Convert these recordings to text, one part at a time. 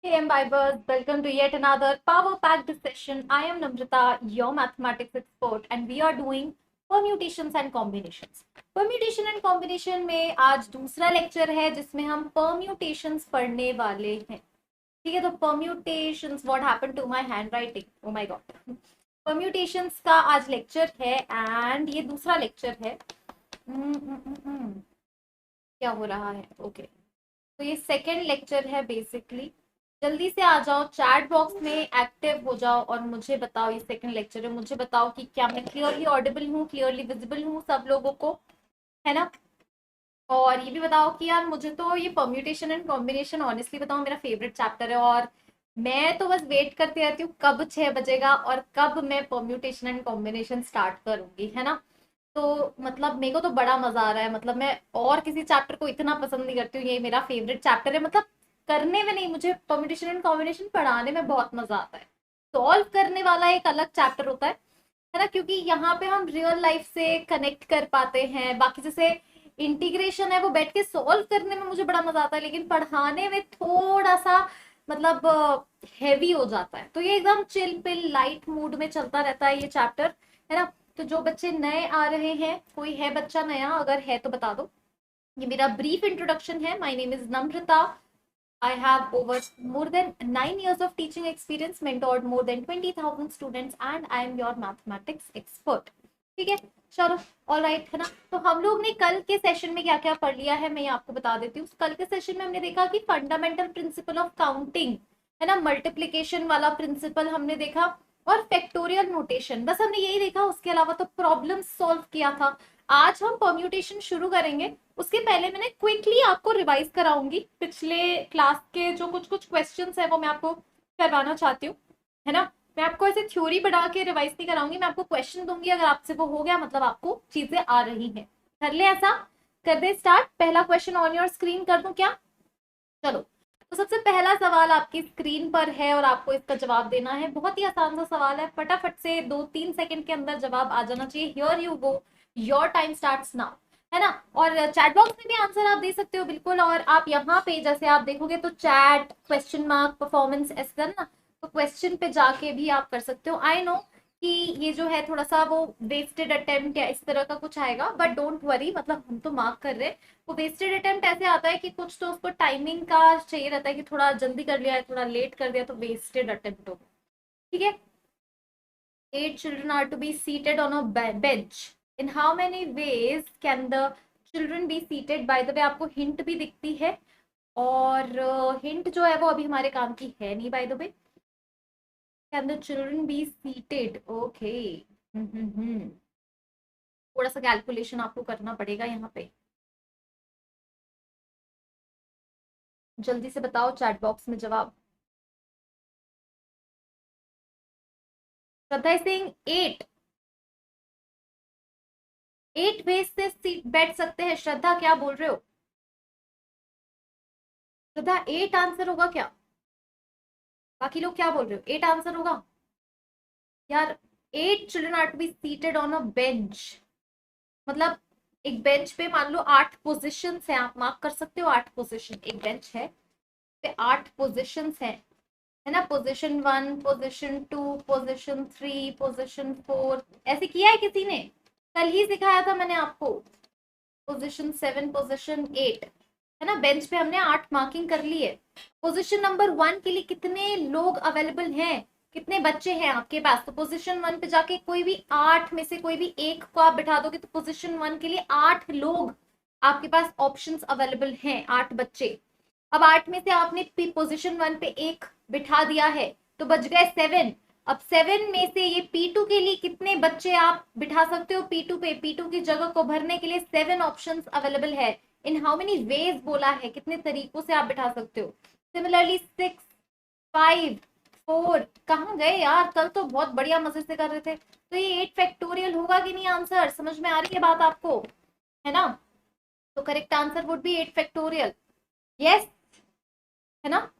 Hey imbibers, welcome to yet another power-packed session. I am Namrata, your mathematics expert, and we are doing permutations and combinations. Permutation and combination में आज दूसरा lecture है जिसमें हम permutations पढ़ने वाले हैं. ठीक है, तो permutations, what happened to my handwriting? Oh my god. Permutations का आज लेक्चर है and ये दूसरा लेक्चर है. क्या हो रहा है? ओके, तो ये सेकेंड लेक्चर है बेसिकली. जल्दी से आ जाओ, चैट बॉक्स में एक्टिव हो जाओ और मुझे बताओ, ये सेकंड लेक्चर है, मुझे बताओ कि क्या मैं क्लियरली ऑडिबल हूँ, क्लियरली विजिबल हूँ सब लोगों को, है ना. और ये भी बताओ कि यार मुझे तो ये परम्यूटेशन एंड कॉम्बिनेशन ऑनेस्टली बताऊं मेरा फेवरेट चैप्टर है और मैं तो बस वेट करती रहती हूँ कब 6 बजेगा और कब मैं परम्यूटेशन एंड कॉम्बिनेशन स्टार्ट करूंगी, है ना. तो मतलब मेरे को तो बड़ा मजा आ रहा है. मतलब मैं और किसी चैप्टर को इतना पसंद नहीं करती हूँ, ये मेरा फेवरेट चैप्टर है. मतलब करने में नहीं, मुझे परम्यूटेशन एंड कॉम्बिनेशन पढ़ाने में बहुत मजा आता है. सॉल्व करने वाला एक अलग चैप्टर होता है ना, क्योंकि यहाँ पे हम रियल लाइफ से कनेक्ट कर पाते हैं. बाकी जैसे इंटीग्रेशन है वो बैठ के सॉल्व करने में मुझे बड़ा मजा आता है, लेकिन पढ़ाने में थोड़ा सा मतलब हैवी हो जाता है. तो ये एकदम चिल पिल लाइट मूड में चलता रहता है ये चैप्टर, है ना. तो जो बच्चे नए आ रहे हैं, कोई है बच्चा नया, अगर है तो बता दो. ये मेरा ब्रीफ इंट्रोडक्शन है. My name is Namrata. I have over more than 9 years of teaching experience, mentored more than 20,000 students, and I am your mathematics expert. ठीक है, चलो, ऑल राइट, है ना. तो हम लोग ने कल के सेशन में क्या क्या पढ़ लिया है मैं ये आपको बता देती हूँ. कल के सेशन में हमने देखा कि फंडामेंटल प्रिंसिपल ऑफ काउंटिंग, है ना, मल्टीप्लीकेशन वाला प्रिंसिपल हमने देखा और फैक्टोरियल नोटेशन, बस हमने यही देखा. उसके अलावा तो प्रॉब्लम सॉल्व किया था. आज हम परम्यूटेशन शुरू करेंगे. उसके पहले मैंने क्विकली आपको रिवाइज कराऊंगी पिछले क्लास के जो कुछ कुछ क्वेश्चंस है वो मैं आपको करवाना चाहती हूँ, है ना. मैं आपको ऐसे थ्योरी बढ़ा के रिवाइज नहीं कराऊंगी, मैं आपको क्वेश्चन दूंगी, अगर आपसे वो हो गया मतलब आपको चीजें आ रही हैं. कर ले ऐसा, कर दे स्टार्ट. पहला क्वेश्चन ऑन योर स्क्रीन कर दूं क्या? चलो, तो सबसे पहला सवाल आपकी स्क्रीन पर है और आपको इसका जवाब देना है. बहुत ही आसान सा सवाल है, फटाफट से 2-3 सेकंड के अंदर जवाब आ जाना चाहिए. Here you go, your time starts now, है ना. और चैट बॉक्स में भी आंसर आप दे सकते हो बिल्कुल. और आप यहाँ पे जैसे आप देखोगे तो चैट, क्वेश्चन मार्क, परफॉर्मेंस ऐसा ना, तो क्वेश्चन पे जाके भी आप कर सकते हो. आई नो कि ये जो है थोड़ा सा वो वेस्टेड अटेम्प्ट या इस तरह का कुछ आएगा, बट डोंट वरी, मतलब हम तो मार्क कर रहे हैं. वो वेस्टेड अटेम्प्ट ऐसे आता है कि कुछ तो उसको टाइमिंग का चाहिए रहता है कि थोड़ा जल्दी कर लिया है, थोड़ा लेट कर दिया, तो वेस्टेड अटेम्प्ट हो. ठीक है. 8 children are to be seated on a bench. In how many ways can the children be seated? By the way, आपको हिंट भी दिखती है और हिंट जो है वो अभी हमारे काम की है नहीं. By the way, can the children be seated? Okay, थोड़ा सा कैलकुलेशन आपको करना पड़ेगा यहाँ पे. जल्दी से बताओ चैट बॉक्स में जवाब. श्रद्धा सिंह, 8 वेज से सीट बैठ सकते हैं. श्रद्धा क्या बोल रहे हो? श्रद्धा 8 आंसर होगा क्या? बाकी लोग क्या बोल रहे हो? 8 आंसर होगा यार. 8 children are to be seated on a bench. मतलब एक बेंच पे मान लो 8 पोजिशन है, आप मार्क कर सकते हो. 8 पोजिशन, एक बेंच है पे 8 पोजिशन है ना. पोजिशन 1, पोजिशन 2, पोजिशन 3, पोजिशन 4, ऐसे किया है किसी ने? कल ही सिखाया था मैंने आपको. पोजिशन 7, पोजिशन 8, है ना. बेंच पे हमने 8 मार्किंग कर ली है. पोजीशन नंबर 1 के लिए कितने लोग अवेलेबल हैं, कितने बच्चे हैं आपके पास? तो पोजीशन 1 पे जाके कोई भी 8 में से कोई भी एक को आप बिठा दोगे तो पोजीशन 1 के लिए 8 लोग आपके पास ऑप्शंस अवेलेबल हैं, 8 बच्चे. अब 8 में से आपने पोजीशन 1 पे एक बिठा दिया है तो बच गए 7. अब 7 में से ये P2 के लिए कितने बच्चे आप बिठा सकते हो? P2 पे P2 की जगह को भरने के लिए 7 ऑप्शंस अवेलेबल है. इन हाउ मेनी वेज बोला है, कितने तरीकों से आप बिठा सकते हो. सिमिलरली 6, 5, 4, कहाँ गए यार? कल तो बहुत बढ़िया मजे से कर रहे थे. तो ये 8 फैक्टोरियल होगा कि नहीं? आंसर समझ में आ रही है बात आपको, है ना. तो correct answer would be 8 factorial. Yes, है ना.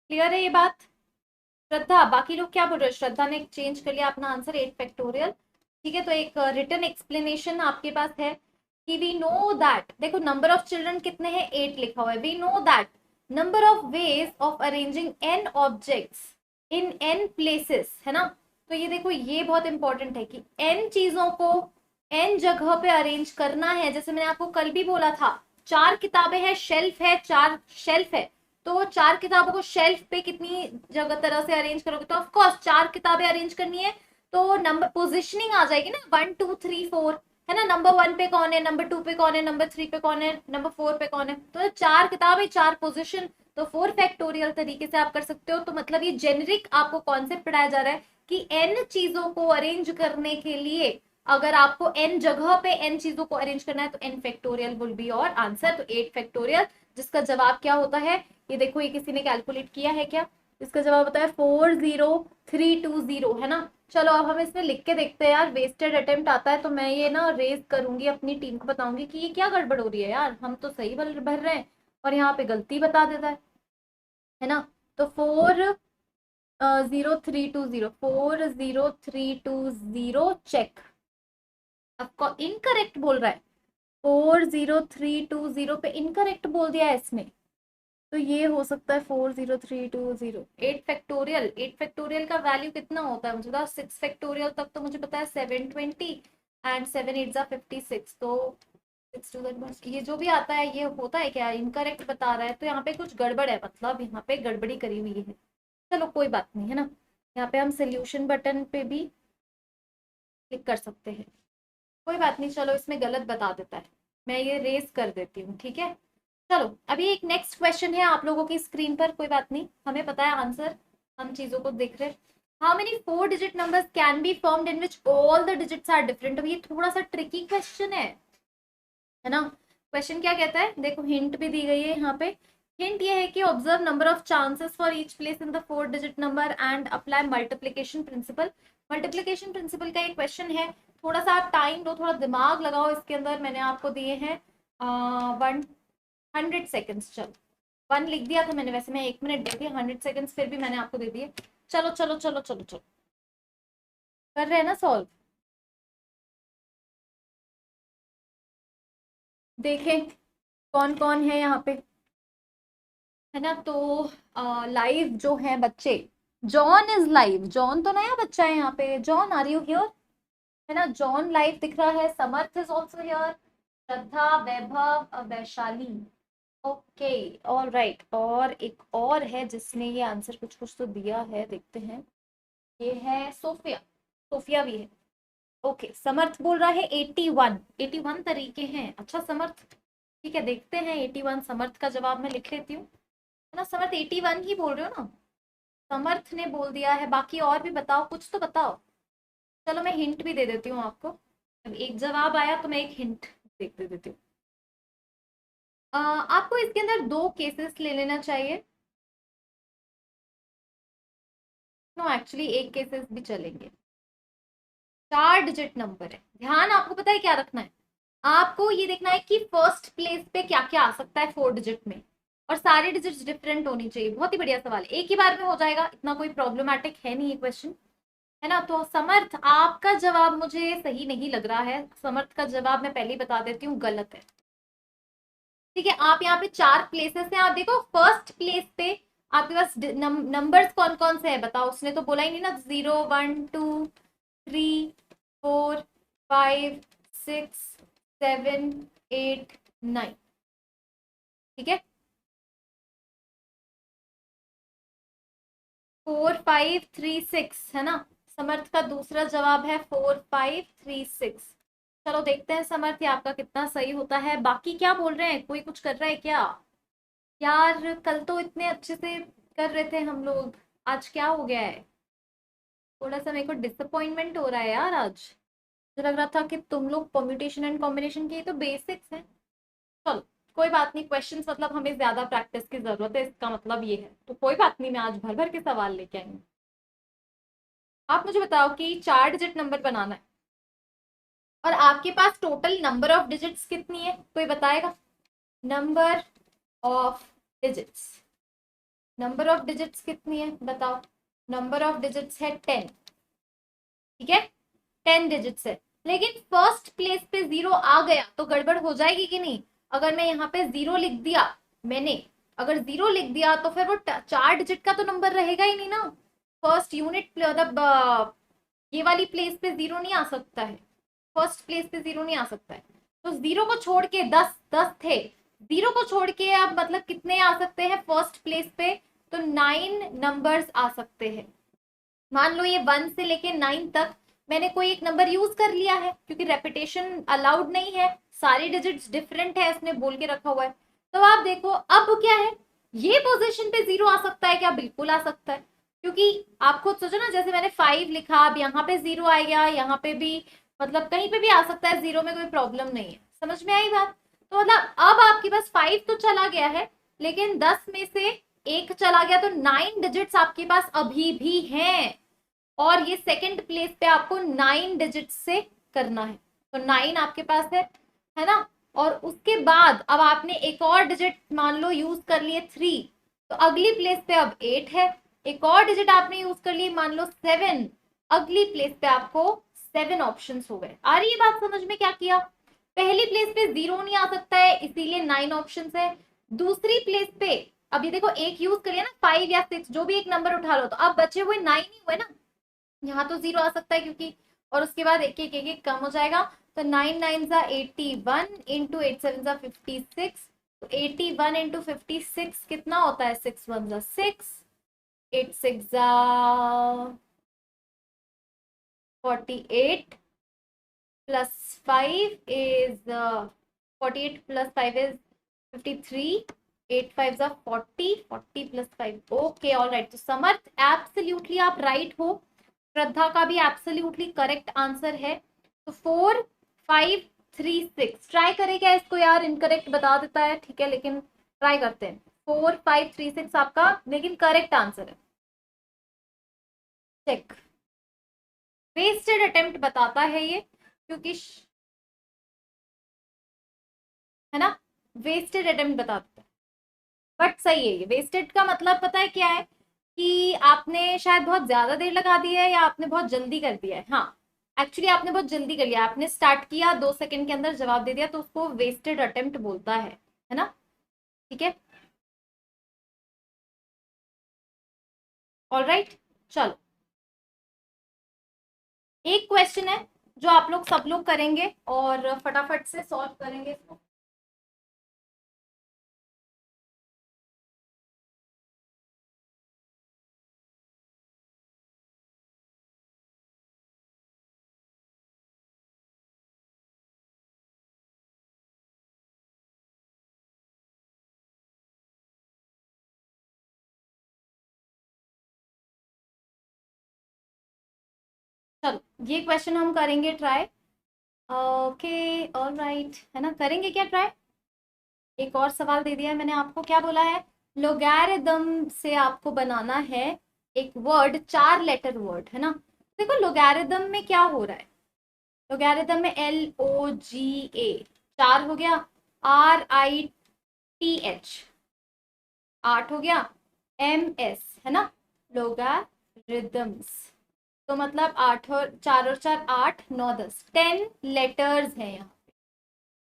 क्लियर है ये बात? श्रद्धा, बाकी लोग क्या बोल रहे हैं? श्रद्धा ने चेंज कर लिया अपना आंसर 8 फैक्टोरियल। ठीक है, तो एक रिटन एक्सप्लेनेशन आपके पास है कि वी नो दैट, देखो नंबर ऑफ चिल्ड्रन कितने हैं, 8 लिखा हुआ है। We know that number of ways of arranging n objects in n places, है ना। तो ये देखो, ये बहुत इंपॉर्टेंट है कि n चीजों को n जगह पे अरेंज करना है। जैसे मैंने आपको कल भी बोला था, 4 किताबें हैं, शेल्फ है, 4 शेल्फ है, तो 4 किताबों को शेल्फ पे कितनी जगह तरह से अरेंज करोगे, तो ऑफकोर्स 4 किताबें अरेंज करनी है, तो नंबर पोजिशनिंग आ जाएगी ना, 1 2 3 4, है ना। नंबर 1 पे कौन है, नंबर 2 पे कौन है, नंबर 3 पे कौन है, नंबर 4 पे कौन है, तो 4 किताबें 4 पोजिशन, तो 4 फैक्टोरियल तरीके से आप कर सकते हो। तो मतलब ये जेनरिक आपको कॉन्सेप्ट पढ़ाया जा रहा है कि n चीजों को अरेंज करने के लिए अगर आपको n जगह पे n चीजों को अरेंज करना है तो n factorial will be your answer. तो 8 फैक्टोरियल, जिसका जवाब क्या होता है, ये देखो, ये किसी ने कैलकुलेट किया है क्या, इसका जवाब होता है 40320, है ना। चलो अब हम इसमें लिख के देखते हैं यार, वेस्टेड अटेम्प्ट आता है तो मैं ये ना रेज करूंगी, अपनी टीम को बताऊंगी कि ये क्या गड़बड़ हो रही है यार, हम तो सही भर रहे हैं और यहाँ पे गलती बता देता है ना। तो 40320 चेक, आपको इनकरेक्ट बोल रहा है, 40320 पे इनकरेक्ट बोल दिया है इसने, तो ये हो सकता है 40320। 8 फैक्टोरियल का वैल्यू कितना होता है मुझे पता, 6 फैक्टोरियल तक तो मुझे पता है 720 एंड 7 8 56, तो 6 टू दैट ये जो भी आता है ये होता है क्या, इनकरेक्ट बता रहा है, तो यहाँ पे कुछ गड़बड़ है, मतलब यहाँ पे गड़बड़ी करी हुई है। चलो कोई बात नहीं, है ना। यहाँ पे हम सोल्यूशन बटन पे भी क्लिक कर सकते हैं, कोई बात नहीं, चलो इसमें गलत बता देता है, मैं ये रेज कर देती हूँ, ठीक है। चलो अभी एक नेक्स्ट क्वेश्चन है आप लोगों की स्क्रीन पर, कोई बात नहीं, हमें पता है आंसर, हम चीजों को देख रहे हैं। How many 4 digit numbers can be formed in which all the digits are different. अब ये थोड़ा सा ट्रिकी क्वेश्चन है ना। क्वेश्चन क्या कहता है, देखो हिंट भी दी गई है यहाँ पे। हिंट ये है कि observe number of chances for each place in the 4 digit number and apply multiplication principal. Multiplication principal का एक क्वेश्चन है, थोड़ा सा आप टाइम लो, थोड़ा दिमाग लगाओ इसके अंदर। मैंने आपको दिए हैं 100 सेकेंड्स। चलो 1 लिख दिया था मैंने, वैसे मैं 1 मिनट दे दिया, 100 सेकेंड्स फिर भी मैंने आपको दे दिए। चलो चलो चलो चलो चलो, कर रहे हैं ना सॉल्व, देखें कौन कौन है यहाँ पे, है ना। तो लाइव जो है बच्चे, जॉन इज लाइव, जॉन तो नया बच्चा है यहाँ पे, जॉन आर यू हियर, है ना। जॉन लाइव दिख रहा है, Samarth is also here, Shraddha, Vaibhav, Vaishali, okay all right. और एक और है जिसने ये आंसर कुछ कुछ तो दिया है, देखते हैं, ये है सोफिया, सोफिया भी है। ओके समर्थ बोल रहा है 81, 81 तरीके हैं, अच्छा समर्थ, ठीक है देखते हैं 81, समर्थ का जवाब मैं लिख लेती हूँ, है ना। समर्थ 81 ही बोल रहे हो ना, समर्थ ने बोल दिया है, बाकी और भी बताओ, कुछ तो बताओ। चलो मैं हिंट भी दे देती हूँ आपको, अब एक जवाब आया तो मैं एक हिंट दे देती हूँ। आपको इसके अंदर 2 केसेस ले लेना चाहिए, नो एक्चुअली एक केसेस भी चलेंगे। 4 डिजिट नंबर है, ध्यान आपको पता है क्या रखना है, आपको ये देखना है कि फर्स्ट प्लेस पे क्या क्या आ सकता है 4 डिजिट में, और सारे डिजिट्स डिफरेंट होनी चाहिए। बहुत ही बढ़िया सवाल है, एक ही बार में हो जाएगा, इतना कोई प्रॉब्लमैटिक है नहीं ये क्वेश्चन, है ना। तो समर्थ आपका जवाब मुझे सही नहीं लग रहा है, समर्थ का जवाब मैं पहले ही बता देती हूँ गलत है, ठीक है। आप यहाँ पे 4 प्लेसेस हैं, आप देखो फर्स्ट प्लेस पे आपके पास नंबर्स कौन कौन से हैं बताओ, उसने तो बोला ही नहीं ना, 0 1 2 3 4 5 6 7 8 9, ठीक है। 4536, है ना, समर्थ का दूसरा जवाब है 4536। चलो देखते हैं समर्थ ये आपका कितना सही होता है। बाकी क्या बोल रहे हैं, कोई कुछ कर रहा है क्या यार, कल तो इतने अच्छे से कर रहे थे हम लोग, आज क्या हो गया है, थोड़ा सा मेरे को डिसअपॉइंटमेंट हो रहा है यार आज, मुझे लग रहा था कि तुम लोग परम्यूटेशन एंड कॉम्बिनेशन के तो बेसिक्स हैं। चलो कोई बात नहीं, क्वेश्चंस मतलब हमें ज्यादा प्रैक्टिस की जरूरत है, इसका मतलब ये है, तो कोई बात नहीं, मैं आज भर भर के सवाल लेके आई हूँ। आप मुझे बताओ कि 4 डिजिट नंबर बनाना है और आपके पास टोटल नंबर ऑफ डिजिट्स कितनी है, कोई बताएगा, number of digits, number of digits कितनी है बताओ। नंबर ऑफ डिजिट्स है 10, ठीक है, 10 डिजिट्स है, लेकिन फर्स्ट प्लेस पे 0 आ गया तो गड़बड़ हो जाएगी कि नहीं? अगर मैं यहाँ पे 0 लिख दिया, मैंने अगर 0 लिख दिया तो फिर वो 4 डिजिट का तो नंबर रहेगा ही नहीं ना। फर्स्ट यूनिट मतलब ये वाली प्लेस पे 0 नहीं आ सकता है, फर्स्ट प्लेस पे 0 नहीं आ सकता है। तो 0 को छोड़ के 10 थे, 0 को छोड़ के अब मतलब कितने आ सकते हैं फर्स्ट प्लेस पे? तो 9 नंबर्स आ सकते हैं। मान लो ये 1 से लेके 9 तक मैंने कोई एक नंबर यूज कर लिया है, क्योंकि रेपिटेशन अलाउड नहीं है, सारे डिजिट्स डिफरेंट है, इसने बोल के रखा हुआ है। तो आप देखो अब क्या है, ये पोजीशन पे 0 आ सकता है क्या? बिल्कुल आ सकता है, क्योंकि आप खुद सोचो ना, जैसे मैंने 5 लिखा, अब यहाँ पे 0 आएगा, यहाँ पे भी, मतलब कहीं पे भी आ सकता है 0 में, कोई प्रॉब्लम नहीं है। समझ में आई बात? तो मतलब अब आपके पास 5 तो चला गया है, लेकिन 10 में से एक चला गया, तो 9 डिजिट्स आपके पास अभी भी हैं, और ये सेकंड प्लेस पे आपको 9 डिजिट से करना है। तो 9 आपके पास है ना? और उसके बाद अब आपने एक और डिजिट मान लो यूज कर लिए 3, तो अगली प्लेस पे अब 8 है, एक और डिजिट आपने यूज कर ली मान लो 7, अगली प्लेस पे आपको 7 ऑप्शंस हो गए। आ रही है बात समझ में? क्या किया, पहली प्लेस पे 0 नहीं आ सकता है, इसीलिए 9 ऑप्शंस है। दूसरी प्लेस पे अब ये देखो, एक यूज करिए ना, 5 या 6 जो भी एक नंबर उठा लो, तो अब बचे हुए 9 ही हुए ना, यहाँ तो 0 आ सकता है क्योंकि, और उसके बाद एक एक एक एक कम हो जाएगा। तो 9 9 जा 81 इंटू 8 7 जा 56, तो 81 इंटू 56 कितना होता है? 6 1 जा 6, 8 6 जा 48 प्लस 5 इज 48 प्लस 5 इज 53, 8 5 जा 40, 40 प्लस 5, ओके ऑल राइट। तो समर्थ एब्सोल्युटली आप राइट हो, श्रद्धा का भी एब्सोल्युटली करेक्ट आंसर है। तो 4 5 3 6 ट्राई करेगा इसको यार, इनकरेक्ट बता देता है, ठीक है, लेकिन ट्राई करते हैं। 4 5 3 6 आपका लेकिन करेक्ट आंसर है। चेक, वेस्टेड अटेम्प्ट बताता है ये, क्योंकि है ना, वेस्टेड अटेम्प्ट बताता है, बट सही है ये। वेस्टेड का मतलब पता है क्या है, कि आपने शायद बहुत ज्यादा देर लगा दी है, या आपने बहुत जल्दी कर दिया है। हाँ, एक्चुअली आपने बहुत जल्दी कर लिया, आपने स्टार्ट किया 2 सेकंड के अंदर जवाब दे दिया, तो उसको वेस्टेड अटेम्प्ट बोलता है ना? ठीक है, ऑल राइट, चलो एक क्वेश्चन है जो आप लोग सब लोग करेंगे और फटाफट से सॉल्व करेंगे इसको। चलो ये क्वेश्चन हम करेंगे ट्राई। ओके ऑल राइट, है ना, करेंगे क्या ट्राई? एक और सवाल दे दिया है मैंने आपको, क्या बोला है? लोगैरिथम से आपको बनाना है एक वर्ड, 4 लेटर वर्ड, है ना? देखो लोगैरिथम में क्या हो रहा है, लोगैरिथम में LOGA 4 हो गया, RITH 8 हो गया, MS है ना, लोगैरिथम्स। तो मतलब 8 और 4 और 4 8 9 10 10 लेटर्स हैं यहाँ,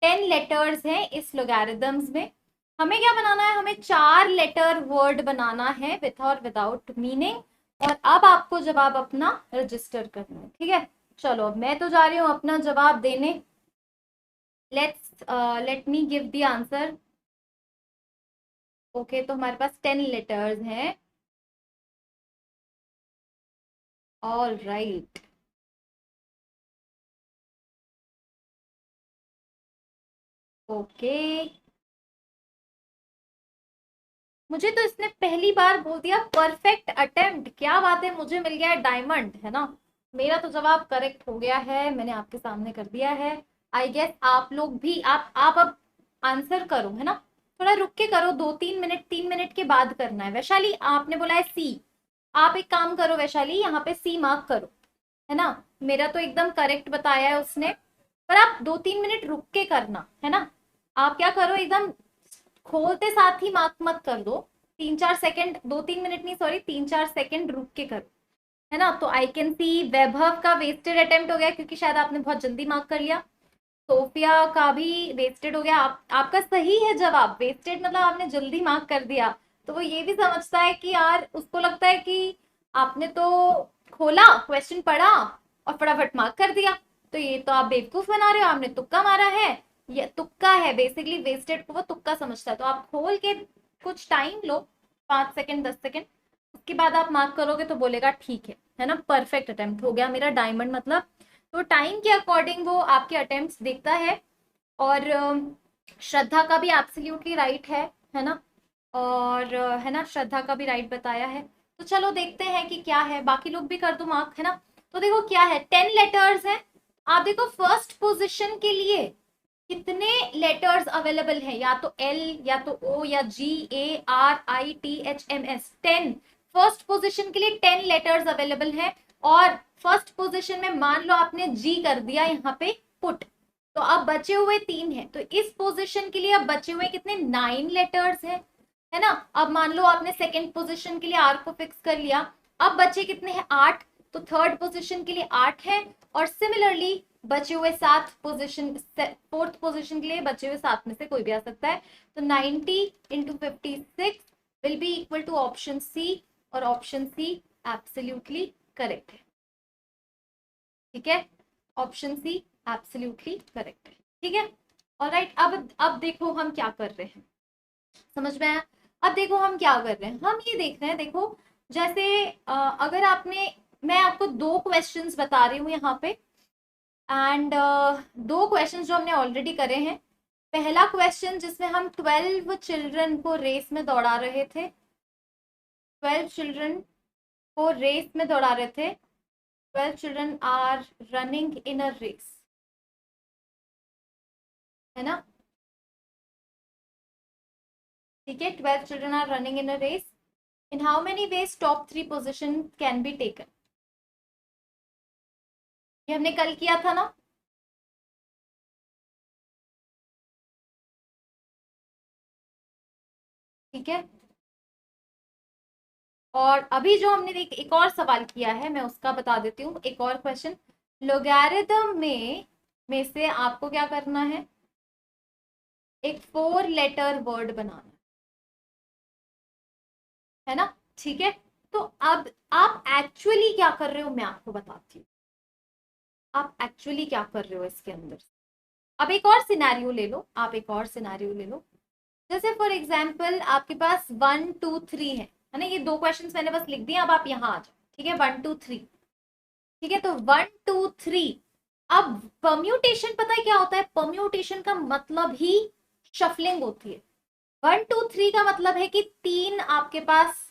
10 लेटर्स हैं इस लोगैरिथम्स में। हमें क्या बनाना है? हमें 4 लेटर वर्ड बनाना है विथ और विदाउट मीनिंग, और अब आपको जवाब अपना रजिस्टर करना है, ठीक है? चलो अब मैं तो जा रही हूँ अपना जवाब देने। Let me give the answer. Okay, तो हमारे पास 10 लेटर्स हैं, ऑल राइट। ओके, मुझे तो इसने पहली बार बोल दिया परफेक्ट अटेम्प्ट, क्या बात है, मुझे मिल गया है डायमंड, है ना? मेरा तो जवाब करेक्ट हो गया है, मैंने आपके सामने कर दिया है। आई गेस आप लोग भी, आप अब आंसर करो, है ना? थोड़ा रुक के करो, 2 3 मिनट, 3 मिनट के बाद करना है। वैशाली आपने बोला है C, आप एक काम करो वैशाली, यहाँ पे C मार्क करो, है ना? मेरा तो एकदम करेक्ट बताया है उसने, पर आप 2 3 मिनट रुक के करना, है ना? आप क्या करो, एकदम खोलते साथ ही मार्क मत कर दो, 3-4 सेकंड, 2-3 मिनट नहीं, सॉरी 3-4 सेकंड रुक के करो, है ना। तो आई कैन सी वैभव का वेस्टेड अटेम्प्ट हो गया क्योंकि शायद आपने बहुत जल्दी मार्क कर लिया। सोफिया का भी वेस्टेड हो गया। आपका सही है जवाब, वेस्टेड मतलब आपने जल्दी मार्क कर दिया। तो वो ये भी समझता है कि यार, उसको लगता है कि आपने तो खोला, क्वेश्चन पढ़ा और फटाफट मार्क कर दिया, तो ये तो आप बेवकूफ बना रहे हो, आपने तुक्का मारा है। ये तुक्का है बेसिकली, वेस्टेड को वो तुक्का समझता है। तो आप खोल के कुछ टाइम लो, 5 सेकंड 10 सेकंड, उसके बाद आप मार्क करोगे तो बोलेगा ठीक है ना, परफेक्ट अटेम्प्ट हो गया मेरा, डायमंड मतलब। तो टाइम के अकॉर्डिंग वो आपके अटेम्प्ट्स देखता है। और श्रद्धा का भी एब्सोल्युटली राइट है ना। और है ना, श्रद्धा का भी राइट बताया है। तो चलो देखते हैं कि क्या है, बाकी लोग भी कर दो मार्क, है ना। तो देखो क्या है, 10 लेटर्स है। आप देखो फर्स्ट पोजिशन के लिए कितने लेटर्स अवेलेबल है, या तो एल, या तो ओ, या G, A, R, I, T, H, M, S, 10। First position के लिए 10 लेटर्स अवेलेबल है। और फर्स्ट पोजीशन में मान लो आपने जी कर दिया यहाँ पे पुट, तो अब बचे हुए 3 है। तो इस पोजीशन के लिए अब बचे हुए कितने, 9 लेटर्स है ना। अब मान लो आपने सेकेंड पोजीशन के लिए आर को फिक्स कर लिया, अब बचे कितने हैं, 8। तो थर्ड पोजीशन के लिए 8 है। और सिमिलरली बचे हुए 7 पोजीशन, फोर्थ पोजीशन के लिए बचे हुए 7 में से कोई भी आ सकता है। तो 90 into 56 will be equal to option C, और ऑप्शन सी एब्सोल्युटली करेक्ट है। ठीक है, ऑप्शन सी एब्सोल्युटली करेक्ट है। ठीक है, ऑलराइट। अब देखो हम क्या कर रहे हैं, समझ में आया। अब देखो हम क्या कर रहे हैं, हम ये देख रहे हैं, देखो जैसे अगर आपने, मैं आपको 2 क्वेश्चंस बता रही हूँ यहाँ पे, एंड 2 क्वेश्चंस जो हमने ऑलरेडी करे हैं। पहला क्वेश्चन जिसमें हम 12 चिल्ड्रन को रेस में दौड़ा रहे थे, 12 चिल्ड्रन को रेस में दौड़ा रहे थे, 12 children are running in a race, है ना। ठीक है, 12 children are running in a race, in how many ways top 3 position can be taken. ये हमने कल किया था ना। ठीक है, और अभी जो हमने एक और सवाल किया है, मैं उसका बता देती हूँ, एक और क्वेश्चन। लोगैरिथम में से आपको क्या करना है, एक 4 लेटर वर्ड बनाना है ना। ठीक है, तो अब आप एक्चुअली क्या कर रहे हो मैं आपको बताती हूँ, आप एक्चुअली क्या कर रहे हो इसके अंदर। अब एक और सिनेरियो ले लो, आप एक और सिनेरियो ले लो। जैसे फॉर एग्जाम्पल आपके पास 1 2 3 है ना, ये 2 क्वेश्चन मैंने बस लिख दिए, अब आप यहाँ आ जाओ। ठीक है, 1 2 3। ठीक है, तो 1 2 3। अब परम्यूटेशन पता है क्या होता है, परम्यूटेशन का मतलब ही शफलिंग होती है। 1 2 3 का मतलब है कि 3 आपके पास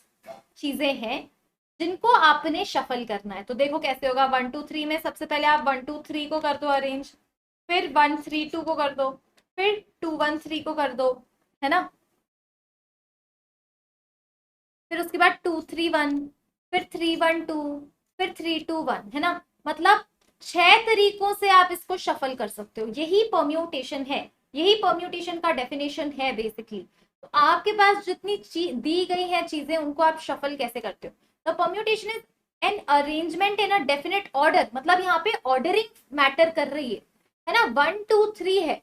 चीजें हैं जिनको आपने शफल करना है। तो देखो कैसे होगा, 1 2 3 में सबसे पहले आप 1 2 3 को कर दो अरेंज, फिर 1 3 2 को कर दो, फिर 2 1 3 को कर दो, है ना। फिर उसके बाद 2 3 1, फिर 3 1 2, फिर 3 2 1, है ना। मतलब 6 तरीकों से आप इसको शफल कर सकते हो, यही परम्यूटेशन है, यही परम्यूटेशन का डेफिनेशन है बेसिकली। तो आपके पास जितनी दी गई है चीजें, उनको आप शफल कैसे करते हो। The permutation is an arrangement in a definite order, मतलब यहाँ पे ऑर्डरिंग मैटर कर रही है ना। 1 2 3 है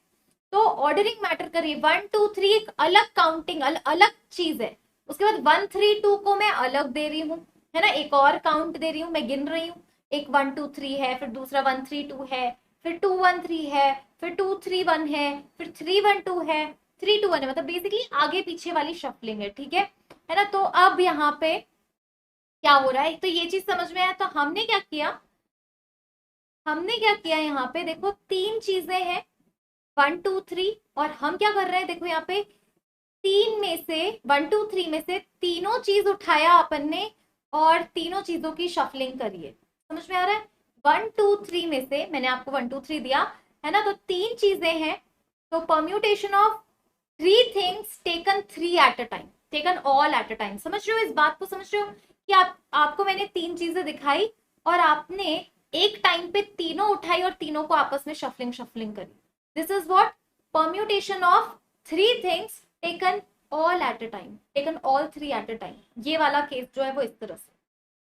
तो ऑर्डरिंग मैटर कर रही है। 1 2 3 एक अलग काउंटिंग, अलग चीज है। उसके बाद 1 3 2 को मैं अलग दे रही हूँ, है ना, एक और काउंट दे रही हूँ, मैं गिन रही हूँ। एक 1 2 3 है, फिर दूसरा 1 3 2 है, फिर 2 1 3 है, फिर 2 3 1 है, फिर 3 1 2 है, 3 2 1 है। मतलब बेसिकली आगे पीछे वाली शफलिंग है। ठीक है ना। तो अब यहाँ पे क्या हो रहा है, तो ये चीज समझ में आया। तो हमने क्या किया, हमने क्या किया, यहाँ पे देखो 3 चीजें हैं, 1 2 3, और हम क्या कर रहे हैं, देखो यहाँ पे 3 में से 1 2 3 में से तीनों चीज उठाया अपन ने, और तीनों चीजों की शफलिंग करिए। समझ में आ रहा है। 1 2 3 में से मैंने आपको 1 2 3 दिया, है ना, तो 3 चीजें हैं। तो permutation of 3 things taken 3 eight a time, taken all at a time. समझ रहे हो इस बात को, समझ रहे हो कि आपको मैंने 3 चीजें दिखाई, और आपने एक टाइम पे तीनों उठाई और तीनों को आपस में शफलिंग शफलिंग करी। This is what permutation of 3 things taken all at a time, taken all three eight a time. ये वाला केस जो है वो इस तरह से।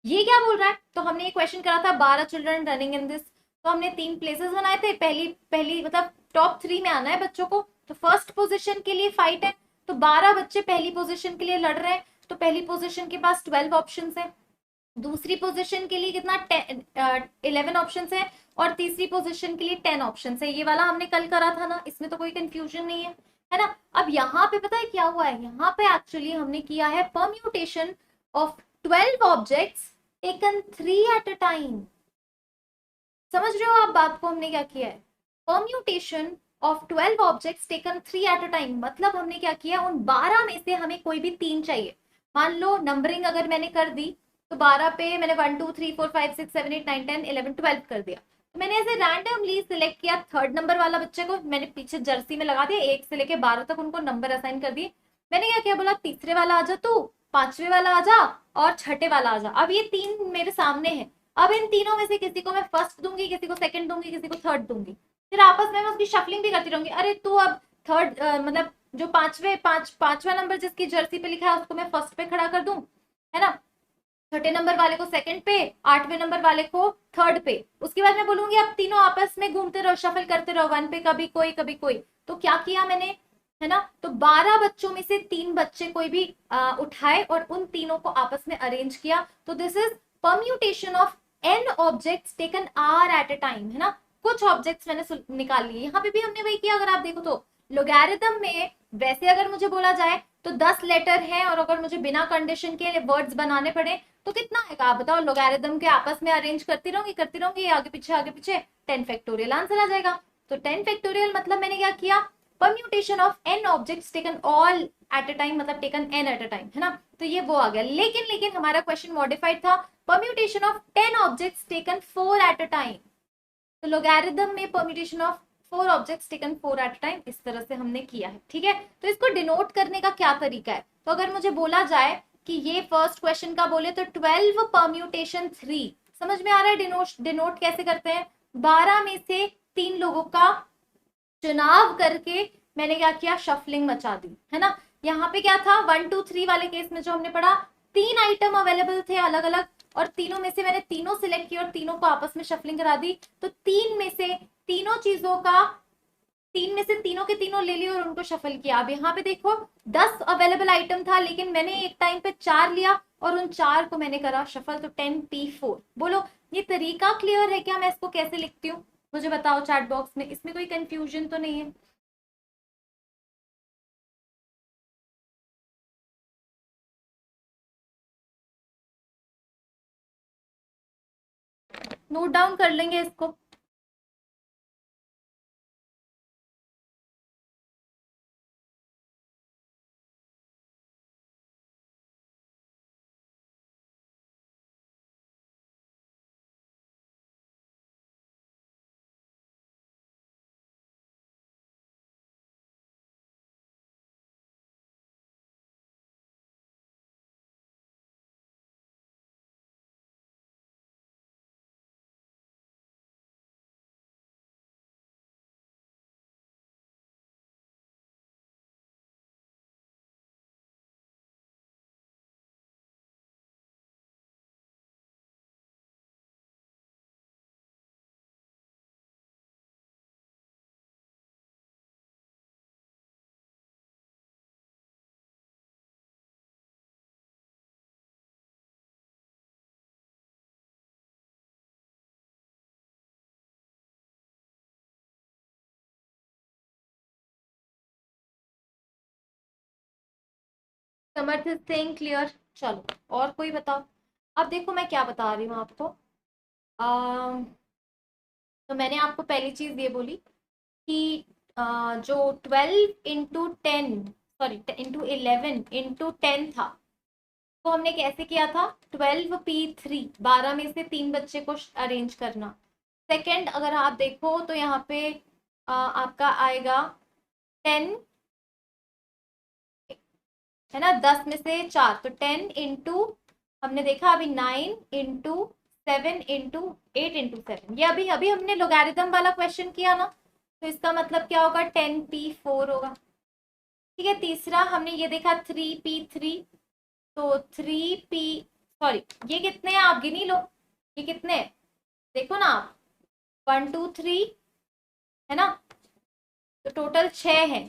ये क्या बोल रहा है, तो हमने ये क्वेश्चन करा था 12 चिल्ड्रन रनिंग इन दिस, तो हमने 3 प्लेसेस बनाए थे, पहली पहली मतलब टॉप 3 में आना है बच्चों को, तो फर्स्ट पोजीशन के लिए फाइट है, तो 12 बच्चे पहली पोजीशन के लिए लड़ रहे हैं, तो पहली पोजीशन के पास 12 ऑप्शन है, दूसरी पोजीशन के लिए कितना 11 ऑप्शन है, और तीसरी पोजीशन के लिए 10 ऑप्शन है। ये वाला हमने कल करा था ना, इसमें तो कोई कंफ्यूजन नहीं है ना। अब यहाँ पे पता है क्या हुआ है, यहाँ पे एक्चुअली हमने किया है permutation of 12 objects taken 3 eight a time. समझ रहे हो आप बात को, हमने क्या किया है, permutation of 12 objects taken 3 eight a time, मतलब हमने क्या किया, उन 12 में से हमें कोई भी 3 चाहिए। मान लो नंबरिंग अगर मैंने कर दी, तो 12 पे मैंने 1 2 3 4 5 6 7 8 9 10 11 12 कर दिया, तो मैंने ऐसे रैंडमली सिलेक्ट किया थर्ड नंबर वाला बच्चे को, मैंने पीछे जर्सी में लगा दिया, 1 से लेके 12 तक उनको नंबर असाइन कर दिए। मैंने क्या किया, बोला तीसरे वाला आजा तू, पांचवे वाला आजा, और छठे वाला आजा। अब ये 3 मेरे सामने है, अब इन तीनों में से किसी को मैं फर्स्ट दूंगी, किसी को सेकंड दूंगी, किसी को थर्ड दूंगी, फिर आपस में मैं उसकी शफलिंग भी करती रहूंगी। अरे तू अब थर्ड मतलब जो पांचवा नंबर जिसकी जर्सी पे लिखा है उसको मैं फर्स्ट पे खड़ा कर दूं, है ना, छठे नंबर वाले को सेकंड पे, आठवें नंबर वाले को थर्ड पे। उसके बाद मैं बोलूंगी अब तीनों आपस में घूमते रहो, शफल करते रहो, 1 पे कभी कोई कभी कोई। तो क्या किया मैंने, है ना, तो 12 बच्चों में से 3 बच्चे कोई भी उठाए और उन तीनों को आपस में अरेंज किया, तो this is permutation of n objects taken r eight a time, है ना। कुछ ऑब्जेक्ट्स मैंने निकाल लिए, यहाँ पे भी हमने वही किया। अगर आप देखो तो लोगैरिथम में वैसे अगर मुझे बोला जाए तो 10 लेटर है, और अगर मुझे बिना कंडीशन के वर्ड्स बनाने पड़े तो कितना आएगा आप बताओ। लोगैरिथम के आपस में अरेंज करती रहूंगी आगे पीछे 10 फैक्टोरियल आंसर आ जाएगा। तो 10 फैक्टोरियल मतलब मैंने क्या किया, permutation of n objects taken all at a time, मतलब taken n at a time, है ना। तो ये वो आ गया, लेकिन हमारा क्वेश्चन मॉडिफाइड था, permutation of 10 objects taken 4 at a time. तो लोगैरिथम में permutation of 4 objects taken 4 at a time, इस तरह से हमने किया है, ठीक है। तो इसको डिनोट करने का क्या तरीका है, तो अगर मुझे बोला जाए कि ये फर्स्ट क्वेश्चन का बोले तो 12 परम्यूटेशन 3, समझ में आ रहा है डिनोट कैसे करते हैं। 12 में से 3 लोगों का चुनाव करके मैंने क्या किया, शफलिंग मचा दी, है ना। यहाँ पे क्या था, 1 2 3 वाले केस में जो हमने पढ़ा, 3 आइटम अवेलेबल थे अलग अलग, और तीनों में से मैंने तीनों सिलेक्ट किया और तीनों को आपस में शफलिंग करा दी। तो 3 में से तीनों चीजों का, 3 में से तीनों के तीनों ले लिए और उनको शफल किया। अब यहाँ पे देखो 10 अवेलेबल आइटम था, लेकिन मैंने एक टाइम पे 4 लिया और उन 4 को मैंने करा शफल, तो 10p4। बोलो ये तरीका क्लियर है क्या, मैं इसको कैसे लिखती हूँ, मुझे बताओ चैट बॉक्स में, इसमें कोई कंफ्यूजन तो नहीं है। नोट डाउन कर लेंगे इसको। समर्थ सिंह क्लियर। चलो और कोई बताओ। अब देखो मैं क्या बता रही हूँ आपको। तो मैंने आपको पहली चीज ये बोली कि जो 12 इंटू 10, सॉरी इंटू 11 इंटू 10 था, तो हमने कैसे किया था, 12p3, 12 में से 3 बच्चे को अरेंज करना। सेकंड अगर आप देखो तो यहाँ पे आपका आएगा 10, है ना, 10 में से 4, तो 10 इंटू, हमने देखा अभी 9 इंटू 7 इंटू 8 इंटू 7, ये अभी अभी हमने लोगैरिथम वाला क्वेश्चन किया ना, तो इसका मतलब क्या होगा, 10p4 होगा। ठीक है, तीसरा हमने ये देखा 3p3, तो 3p, सॉरी ये कितने हैं आप गिनी लो, ये कितने हैं देखो ना आप, 1 2 3 है ना, तो टोटल 6 है,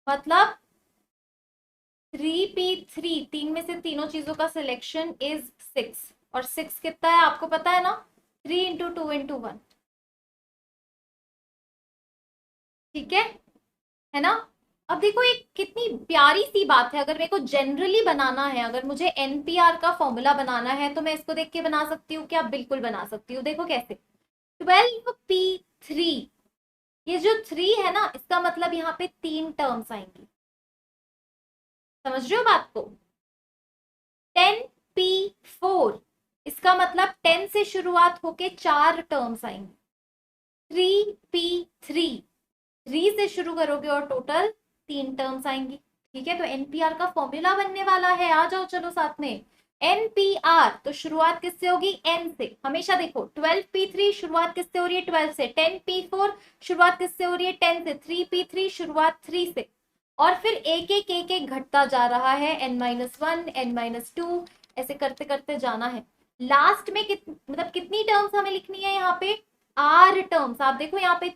मतलब 3p3, तीन में से तीनों चीजों का सिलेक्शन इज 6, और 6 कितना है आपको पता है ना, 3 × 2 × 1, ठीक है ना। अब देखो एक कितनी प्यारी सी बात है, अगर मेरे को जनरली बनाना है, अगर मुझे एनपीआर का फॉर्मूला बनाना है तो मैं इसको देख के बना सकती हूँ क्या, बिल्कुल बना सकती हूँ, देखो कैसे, 12p3, ये जो 3 है ना, इसका मतलब यहाँ पे 3 टर्म्स आएंगी, समझ रहे हो बात को। 10p4, इसका मतलब 10 से शुरुआत होके 4 टर्म्स आएंगी। 3p3, 3 से शुरू करोगे और टोटल 3 टर्म्स आएंगी, ठीक है। तो एनपीआर का फॉर्मूला बनने वाला है, आ जाओ चलो साथ में। एनपीआर तो शुरुआत किससे होगी, एन से, हमेशा देखो 12p3 शुरुआत किससे हो रही है, 12 से, 10p4 शुरुआत किससे हो रही है, 10 से, 3p3 शुरुआत 3 से, और फिर एक एक एक एक घटता जा रहा है, n-1 n-2 ऐसे करते करते जाना है। लास्ट में मतलब कितनी टर्म्स हमें लिखनी है यहाँ पे, आर टर्म्स। आप देखो यहाँ पे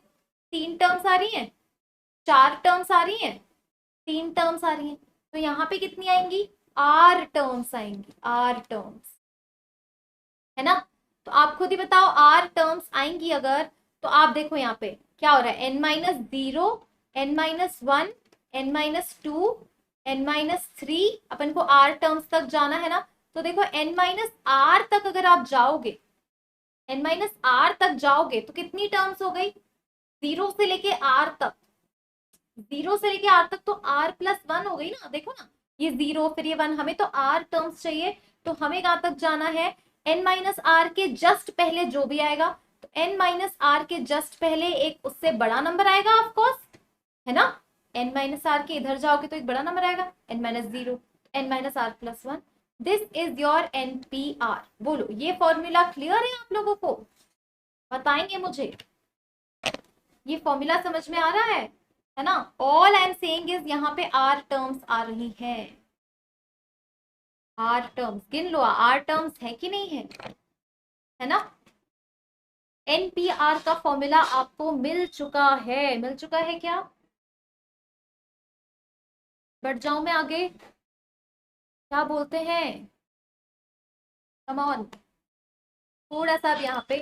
3 टर्म्स आ रही हैं, 4 टर्म्स आ रही हैं, 3 टर्म्स आ रही हैं, तो यहाँ पे कितनी आएंगी, आर टर्म्स आएंगी, आर टर्म्स, है ना। तो आप खुद ही बताओ, आर टर्म्स आएंगी अगर, तो आप देखो यहाँ पे क्या हो रहा है, n-0 n-1 n-2 n-3, अपन को आर टर्म्स तक जाना है ना, तो देखो n-r तक अगर आप जाओगे, n-r तक जाओगे तो कितनी टर्म्स हो गई, 0 से लेके r तक, 0 से लेके r तक तो r+1 हो गई ना, देखो ना, ये 0 फिर ये 1, हमें तो r टर्म्स चाहिए, तो हमें कहां तक जाना है, n-r के जस्ट पहले जो भी आएगा, तो n-r के जस्ट पहले एक उससे बड़ा नंबर आएगा ऑफकोर्स, है ना, n-r के इधर जाओगे तो एक बड़ा नंबर आएगा, n-0, n-r+1, this is your NPR। बोलो ये फॉर्मूला क्लियर है आप लोगों को, बताएंगे मुझे, ये फॉर्मूला समझ में आ रहा है ना। All I am saying is यहाँ पे आर टर्म्स आ रही है, आर टर्म्स गिन लो, आर टर्म्स है कि नहीं है ना। एनपीआर का फॉर्मूला आपको मिल चुका है, मिल चुका है क्या, बढ़ जाऊं मैं आगे, क्या बोलते हैं, कम ऑन, थोड़ा सा अब यहाँ पे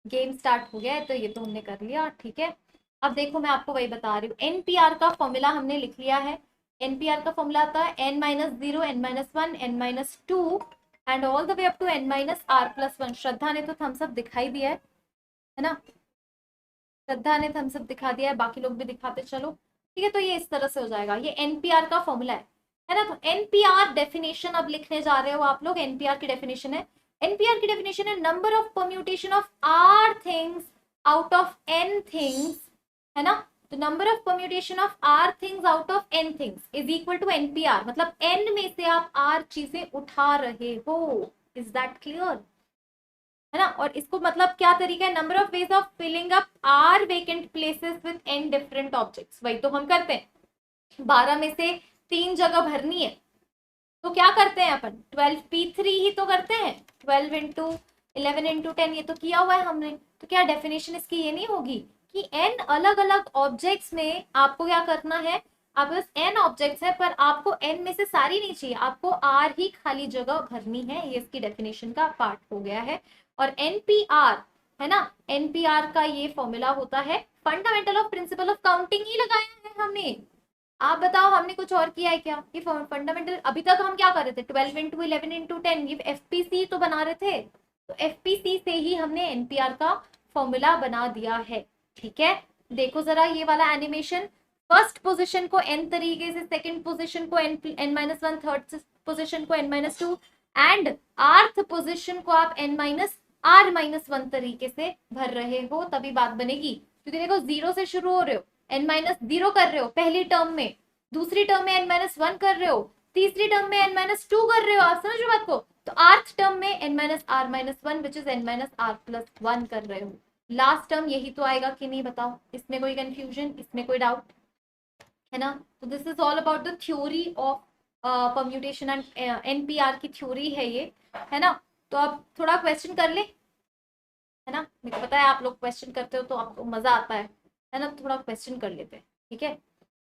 गेम स्टार्ट हो गया है, तो ये तो हमने कर लिया, ठीक है। अब देखो मैं आपको वही बता रही हूँ, एनपीआर का फॉर्मूला हमने लिख लिया है, एनपीआर का फॉर्मूला आता है n-0 n-1 n-2 and all the way up to n-r+1। Shraddha ने तो थम्स अप दिखाई दिया है ना, श्रद्धा ने थम्स अप दिखा दिया है, बाकी लोग भी दिखाते चलो, ठीक है। तो ये इस तरह से हो जाएगा, ये एनपीआर का फॉर्मूला है ना। तो एनपीआर डेफिनेशन अब लिखने जा रहे हो आप लोग, एनपीआर की डेफिनेशन है, एनपीआर की डेफिनेशन है number of permutation of R things out of N things, है ना। तो number of permutation of R things out of N things is equal to NPR, मतलब एन में से आप आर चीजें उठा रहे हो, इज दैट क्लियर, है ना। और इसको मतलब क्या तरीका है, number of ways of filling up R vacant places with N different objects, वही तो हम करते हैं, 12 में से 3 जगह भरनी है, तो क्या करते हैं अपन, 12p3 ही तो करते हैं, 12 × 11 × 10 ये तो किया हुआ है हमने। तो क्या डेफिनेशन इसकी ये नहीं होगी कि n अलग अलग ऑब्जेक्ट्स में आपको क्या करना है, आप बस n ऑब्जेक्ट्स है पर आपको n में से सारी नहीं चाहिए, आपको r ही खाली जगह भरनी है, ये इसकी डेफिनेशन का पार्ट हो गया है। और एनपीआर है ना, एनपीआर का ये फॉर्मूला होता है, fundamental of principle of counting ही लगाया है हमने, आप बताओ हमने कुछ और किया है क्या, ये फंडामेंटल, अभी तक हम क्या कर रहे थे, 12 × 11 × 10, ये एफपीसी तो बना रहे थे, तो एफपीसी से ही हमने एनपीआर का फॉर्मूला बना दिया है, ठीक है। देखो जरा ये वाला एनिमेशन, फर्स्ट पोजीशन को n तरीके से, सेकंड पोजीशन को n-1, थर्ड पोजीशन को n-2 एंड आर्थ पोजीशन को आप n-r-1 तरीके से भर रहे हो, तभी बात बनेगी, क्योंकि देखो 0 से शुरू हो रहे हो, n-0 कर रहे हो पहली टर्म में, दूसरी टर्म में n-1 कर रहे हो, तीसरी टर्म में n-2 कर रहे हो, आप समझ रहे हो बात को, तो आर्थ टर्म में n-r-1 विच इज n-r+1 कर रहे हो, लास्ट टर्म यही तो आएगा कि नहीं बताओ, इसमें कोई कंफ्यूजन, इसमें कोई डाउट, है ना। तो this is all about the theory of permutation and NPR की थ्योरी है ये, है ना। तो आप थोड़ा क्वेश्चन कर ले, है ना, मेरे को पता है आप लोग क्वेश्चन करते हो तो आपको मजा आता है ना, तो थोड़ा क्वेश्चन कर लेते हैं, ठीक है।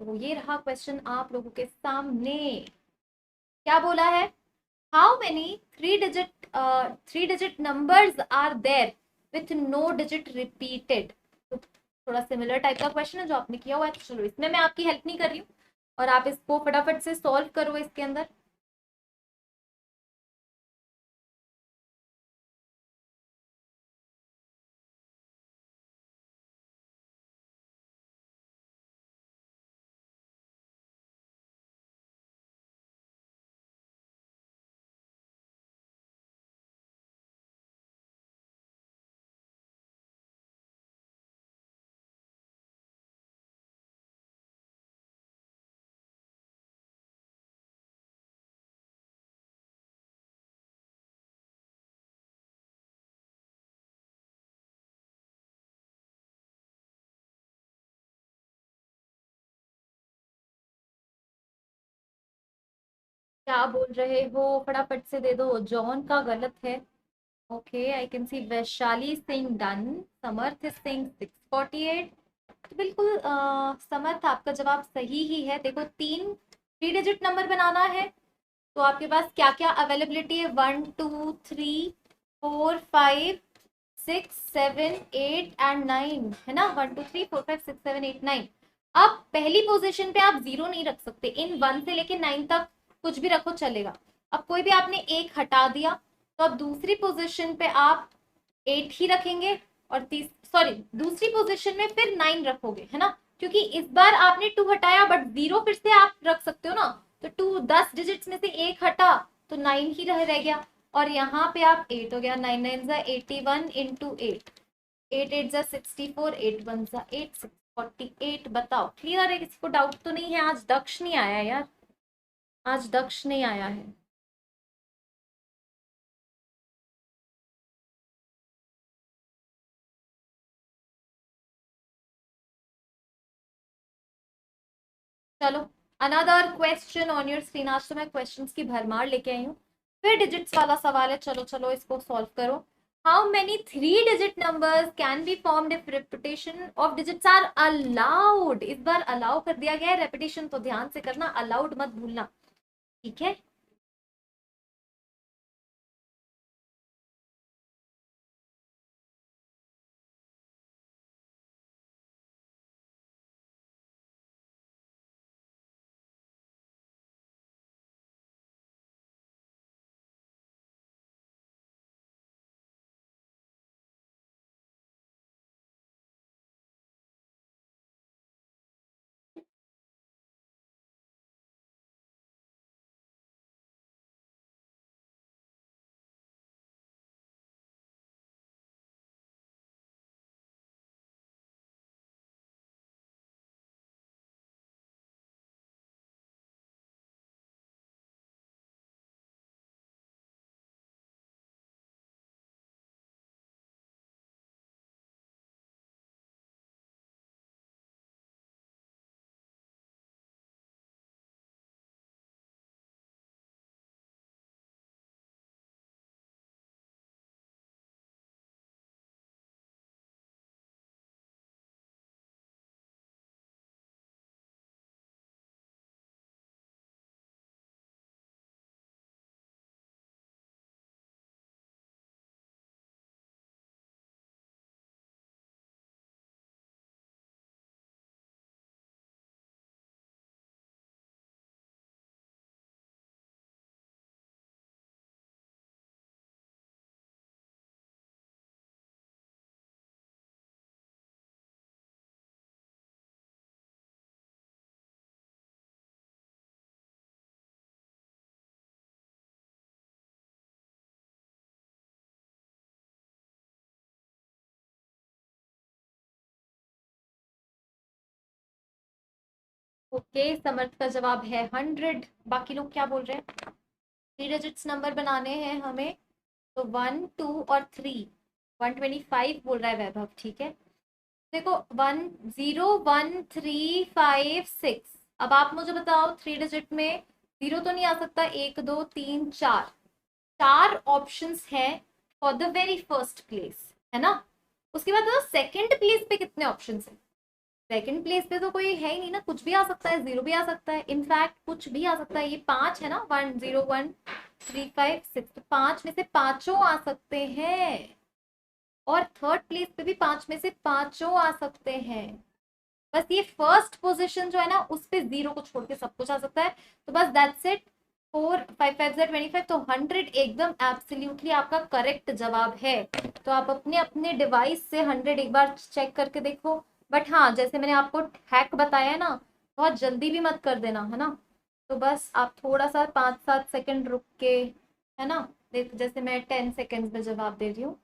तो ये रहा क्वेश्चन आप लोगों के सामने। क्या बोला है, how many three digit numbers are there with no digit repeated. तो थोड़ा सिमिलर टाइप का क्वेश्चन है जो आपने किया हुआ है, तो चलो इसमें मैं आपकी हेल्प नहीं कर रही हूँ, और आप इसको फटाफट से सॉल्व करो इसके अंदर। क्या बोल रहे हो, फटाफट से दे दो। जॉन का गलत है। Okay, I can see Vaishali Singh done. Samarth Singh 648। तो बिल्कुल समर्थ आपका जवाब सही ही है। देखो, तीन थ्री डिजिट नंबर बनाना है तो आपके पास क्या क्या अवेलेबिलिटी है, 1 2 3 4 5 6 7 8 एंड 9, है ना। 1 2 3 4 5 6 7 8 9। अब पहली पोजीशन पे आप जीरो नहीं रख सकते, इन 1 से लेके 9 तक कुछ भी रखो चलेगा। अब कोई भी आपने एक हटा दिया, तो अब दूसरी पोजीशन पे आप 8 ही रखेंगे, और तीस सॉरी दूसरी पोजीशन में फिर 9 रखोगे, है ना। क्योंकि इस बार आपने 2 हटाया, बट जीरो फिर से आप रख सकते हो ना। तो 2 10 डिजिट्स में से एक हटा तो 9 ही रह गया, और यहाँ पे आप 8 हो गया। 9 9 जा 81 इंटू 8, 8 8 जा 64, 8 1 जा 8, 648। बताओ क्लियर है, किसी को डाउट तो नहीं है। आज दक्ष नहीं आया यार, आज दक्ष नहीं आया है। चलो, another question on your screen. आज तो मैं क्वेश्चंस की भरमार लेके आई हूँ। फिर डिजिट्स वाला सवाल है, चलो चलो इसको सॉल्व करो। How many three digit numbers can be formed if repetition of digits are allowed. इस बार अलाउ कर दिया गया है, रेपिटेशन तो ध्यान से करना, अलाउड मत भूलना, ठीक है। ओके, समर्थ का जवाब है 100। बाकी लोग क्या बोल रहे हैं। थ्री डिजिट्स नंबर बनाने हैं हमें, तो 1 2 और 3, 125 बोल रहा है वैभव, ठीक है। देखो, 1 0 1 3 5 6, अब आप मुझे बताओ 3 डिजिट में 0 तो नहीं आ सकता, 1 2 3 4, 4 ऑप्शंस है for the very first place, है ना। उसके बाद सेकंड प्लेस पे कितने ऑप्शंस है? सेकंड प्लेस पे तो कोई है ही नहीं ना, कुछ भी आ सकता है, 0 भी आ सकता है, इनफैक्ट कुछ भी आ सकता है। ये 5 है ना, 1 0 1 3 5 6, तो 5 में से पांचों आ सकते हैं, और थर्ड प्लेस पे भी 5 में से पांचों आ सकते हैं। बस ये फर्स्ट पोजीशन जो है ना, उस पे 0 को छोड़ के सब कुछ आ सकता है। तो बस दैट्स इट। 4 5 5 25, तो 100 एकदम एब्सोल्युटली आपका करेक्ट जवाब है। तो आप अपने अपने डिवाइस से 100 एक बार चेक करके देखो। बट हाँ, जैसे मैंने आपको हैक बताया ना, बहुत जल्दी भी मत कर देना, है ना। तो बस आप थोड़ा सा 5-7 सेकंड रुक के, है ना, देख, जैसे मैं 10 सेकंड में जवाब दे रही हूँ,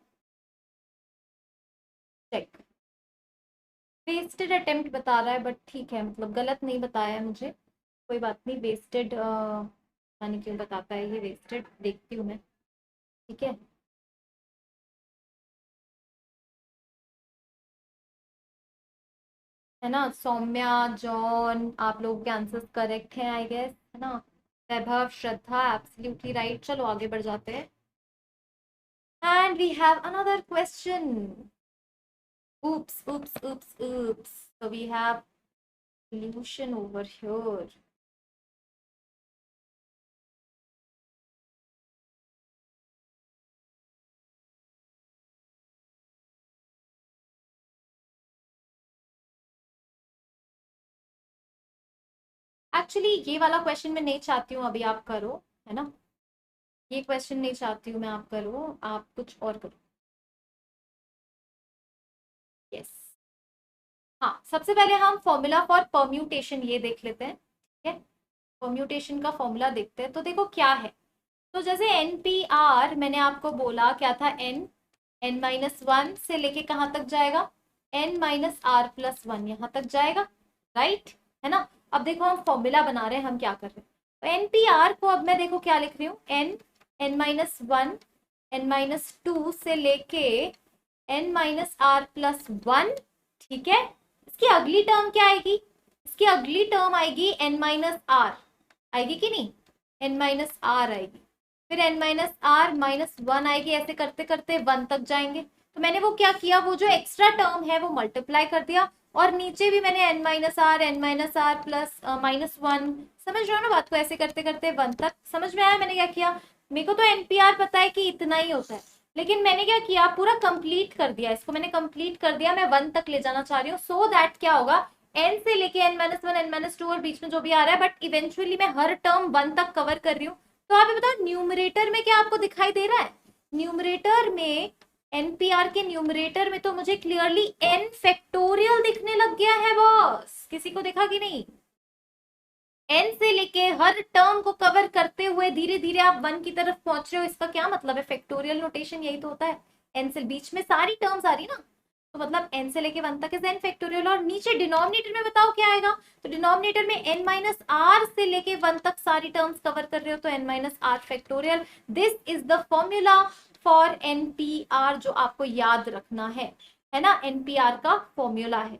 चेक। वेस्टेड अटेम्प्ट बता रहा है, बट ठीक है, मतलब गलत नहीं बताया है मुझे, कोई बात नहीं। वेस्टेड यानी क्यों बताता है ये वेस्टेड, देखती हूँ मैं, ठीक है। है ना, सौम्या, जॉन, आप लोगों के आंसर्स करेक्ट हैं आई गेस, है ना। Vaibhav, Shraddha, absolutely right. चलो आगे बढ़ जाते हैं। And we have another question. oops oops oops oops, so we have solution over here. Actually ये वाला क्वेश्चन मैं नहीं चाहती हूँ अभी आप करो, है ना। ये क्वेश्चन नहीं चाहती हूँ मैं आप करो, आप कुछ और करो। यस। हाँ, सबसे पहले हम फॉर्मूला फॉर परम्यूटेशन ये देख लेते हैं, ठीक है। परम्यूटेशन का फॉर्मूला देखते हैं, तो देखो क्या है। तो जैसे NPR मैंने आपको बोला क्या था, n-1 से लेके कहाँ तक जाएगा, n-r+1 यहाँ तक जाएगा, राइट, है ना। अब देखो हम फॉर्मूला बना रहे हैं, हम क्या कर रहे हैं। तो NPR को अब मैं देखो क्या लिख रही हूँ, n-1 n-2 से लेके n-r+1, ठीक है। इसकी अगली टर्म क्या आएगी, इसकी अगली टर्म आएगी n-r, आएगी कि नहीं, n-r आएगी, फिर n-r-1 आएगी, ऐसे करते करते 1 तक जाएंगे। तो मैंने वो क्या किया, वो जो एक्स्ट्रा टर्म है वो मल्टीप्लाई कर दिया, और नीचे भी मैंने n-r प्लस -1, समझ रहे हो ना बात को, ऐसे करते करते 1 तक। समझ में आया मैंने क्या किया। मेरे को तो NPR पता है कि इतना ही होता है, लेकिन मैंने क्या किया, पूरा कंप्लीट कर दिया, इसको मैंने कंप्लीट कर दिया, मैं 1 तक ले जाना चाह रही हूँ, सो दैट क्या होगा, n से लेके n-1 n-2 और बीच में जो भी आ रहा है, बट इवेंचुअली मैं हर टर्म 1 तक कवर कर रही हूँ। तो आप ये बताओ न्यूमरेटर में क्या आपको दिखाई दे रहा है, न्यूमरेटर में, NPR के न्यूमरेटर में तो मुझे क्लियरली n फैक्टोरियल दिखने लग गया है बॉस, किसी को दिखा कि नहीं। n से लेके हर टर्म को कवर करते हुए धीरे धीरे आप 1 की तरफ पहुंच रहे हो, इसका क्या मतलब है, फैक्टोरियल नोटेशन यही तो होता है। n से बीच में सारी टर्म्स आ रही ना, तो मतलब n से लेके 1 तक इज n फैक्टोरियल, और नीचे डिनोमिनेटर में बताओ क्या आएगा, तो डिनोमिनेटर में n-r से लेके 1 तक सारी टर्म्स कवर कर रहे हो, तो n-r factorial. This is the formula for NPR जो आपको याद रखना है ना, NPR का फॉर्मूला है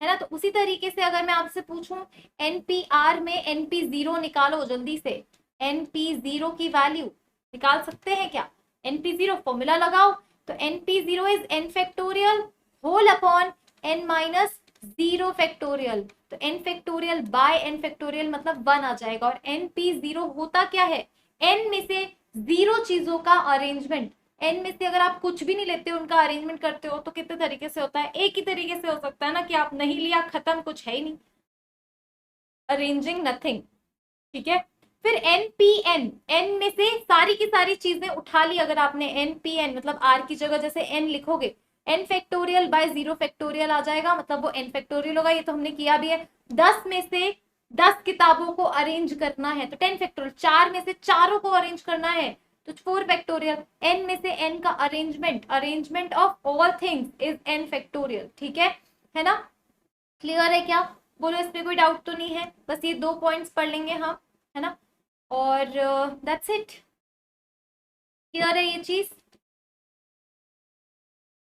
ना। तो उसी तरीके से अगर मैं आपसे पूछूं, NPR में NP0 निकालो जल्दी से, NP0 की वैल्यू निकाल सकते हैं क्या, NP0 फॉर्मूला लगाओ, तो NP0 is n factorial whole upon n-0 factorial, तो n factorial by n factorial मतलब 1 आ जाएगा। और NP0 होता क्या है, n में से 0 चीजों का अरेंजमेंट, n में से अगर आप कुछ भी नहीं लेते हो, उनका अरेंजमेंट करते हो, तो कितने तरीके से होता है, एक ही तरीके से हो सकता है ना, कि आप नहीं लिया खत्म, कुछ है ही नहीं, अरेंजिंग नथिंग, ठीक है। फिर NPN, n में से सारी की सारी चीजें उठा ली अगर आपने, NPN मतलब r की जगह जैसे n लिखोगे, n फैक्टोरियल बाय 0 फैक्टोरियल आ जाएगा, मतलब वो n फैक्टोरियल होगा, ये तो हमने किया भी है। 10 में से 10 किताबों को अरेंज करना है तो 10 फैक्टोरियल, 4 में से चारों को अरेंज करना है तो 4 फैक्टोरियल, n में से n का arrangement of all things is n factorial, ठीक है ना। क्लियर है क्या, बोलो, इस पे कोई डाउट तो नहीं है, बस ये 2 पॉइंट्स पढ़ लेंगे हम, है ना, और दैट्स इट। क्लियर है ये चीज।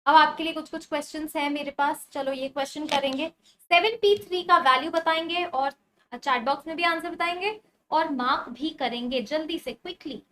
अब आपके लिए कुछ कुछ क्वेश्चंस हैं मेरे पास, चलो ये क्वेश्चन करेंगे। 7p3 का वैल्यू बताएंगे और चैट बॉक्स में भी आंसर बताएंगे और मार्क भी करेंगे जल्दी से, क्विकली।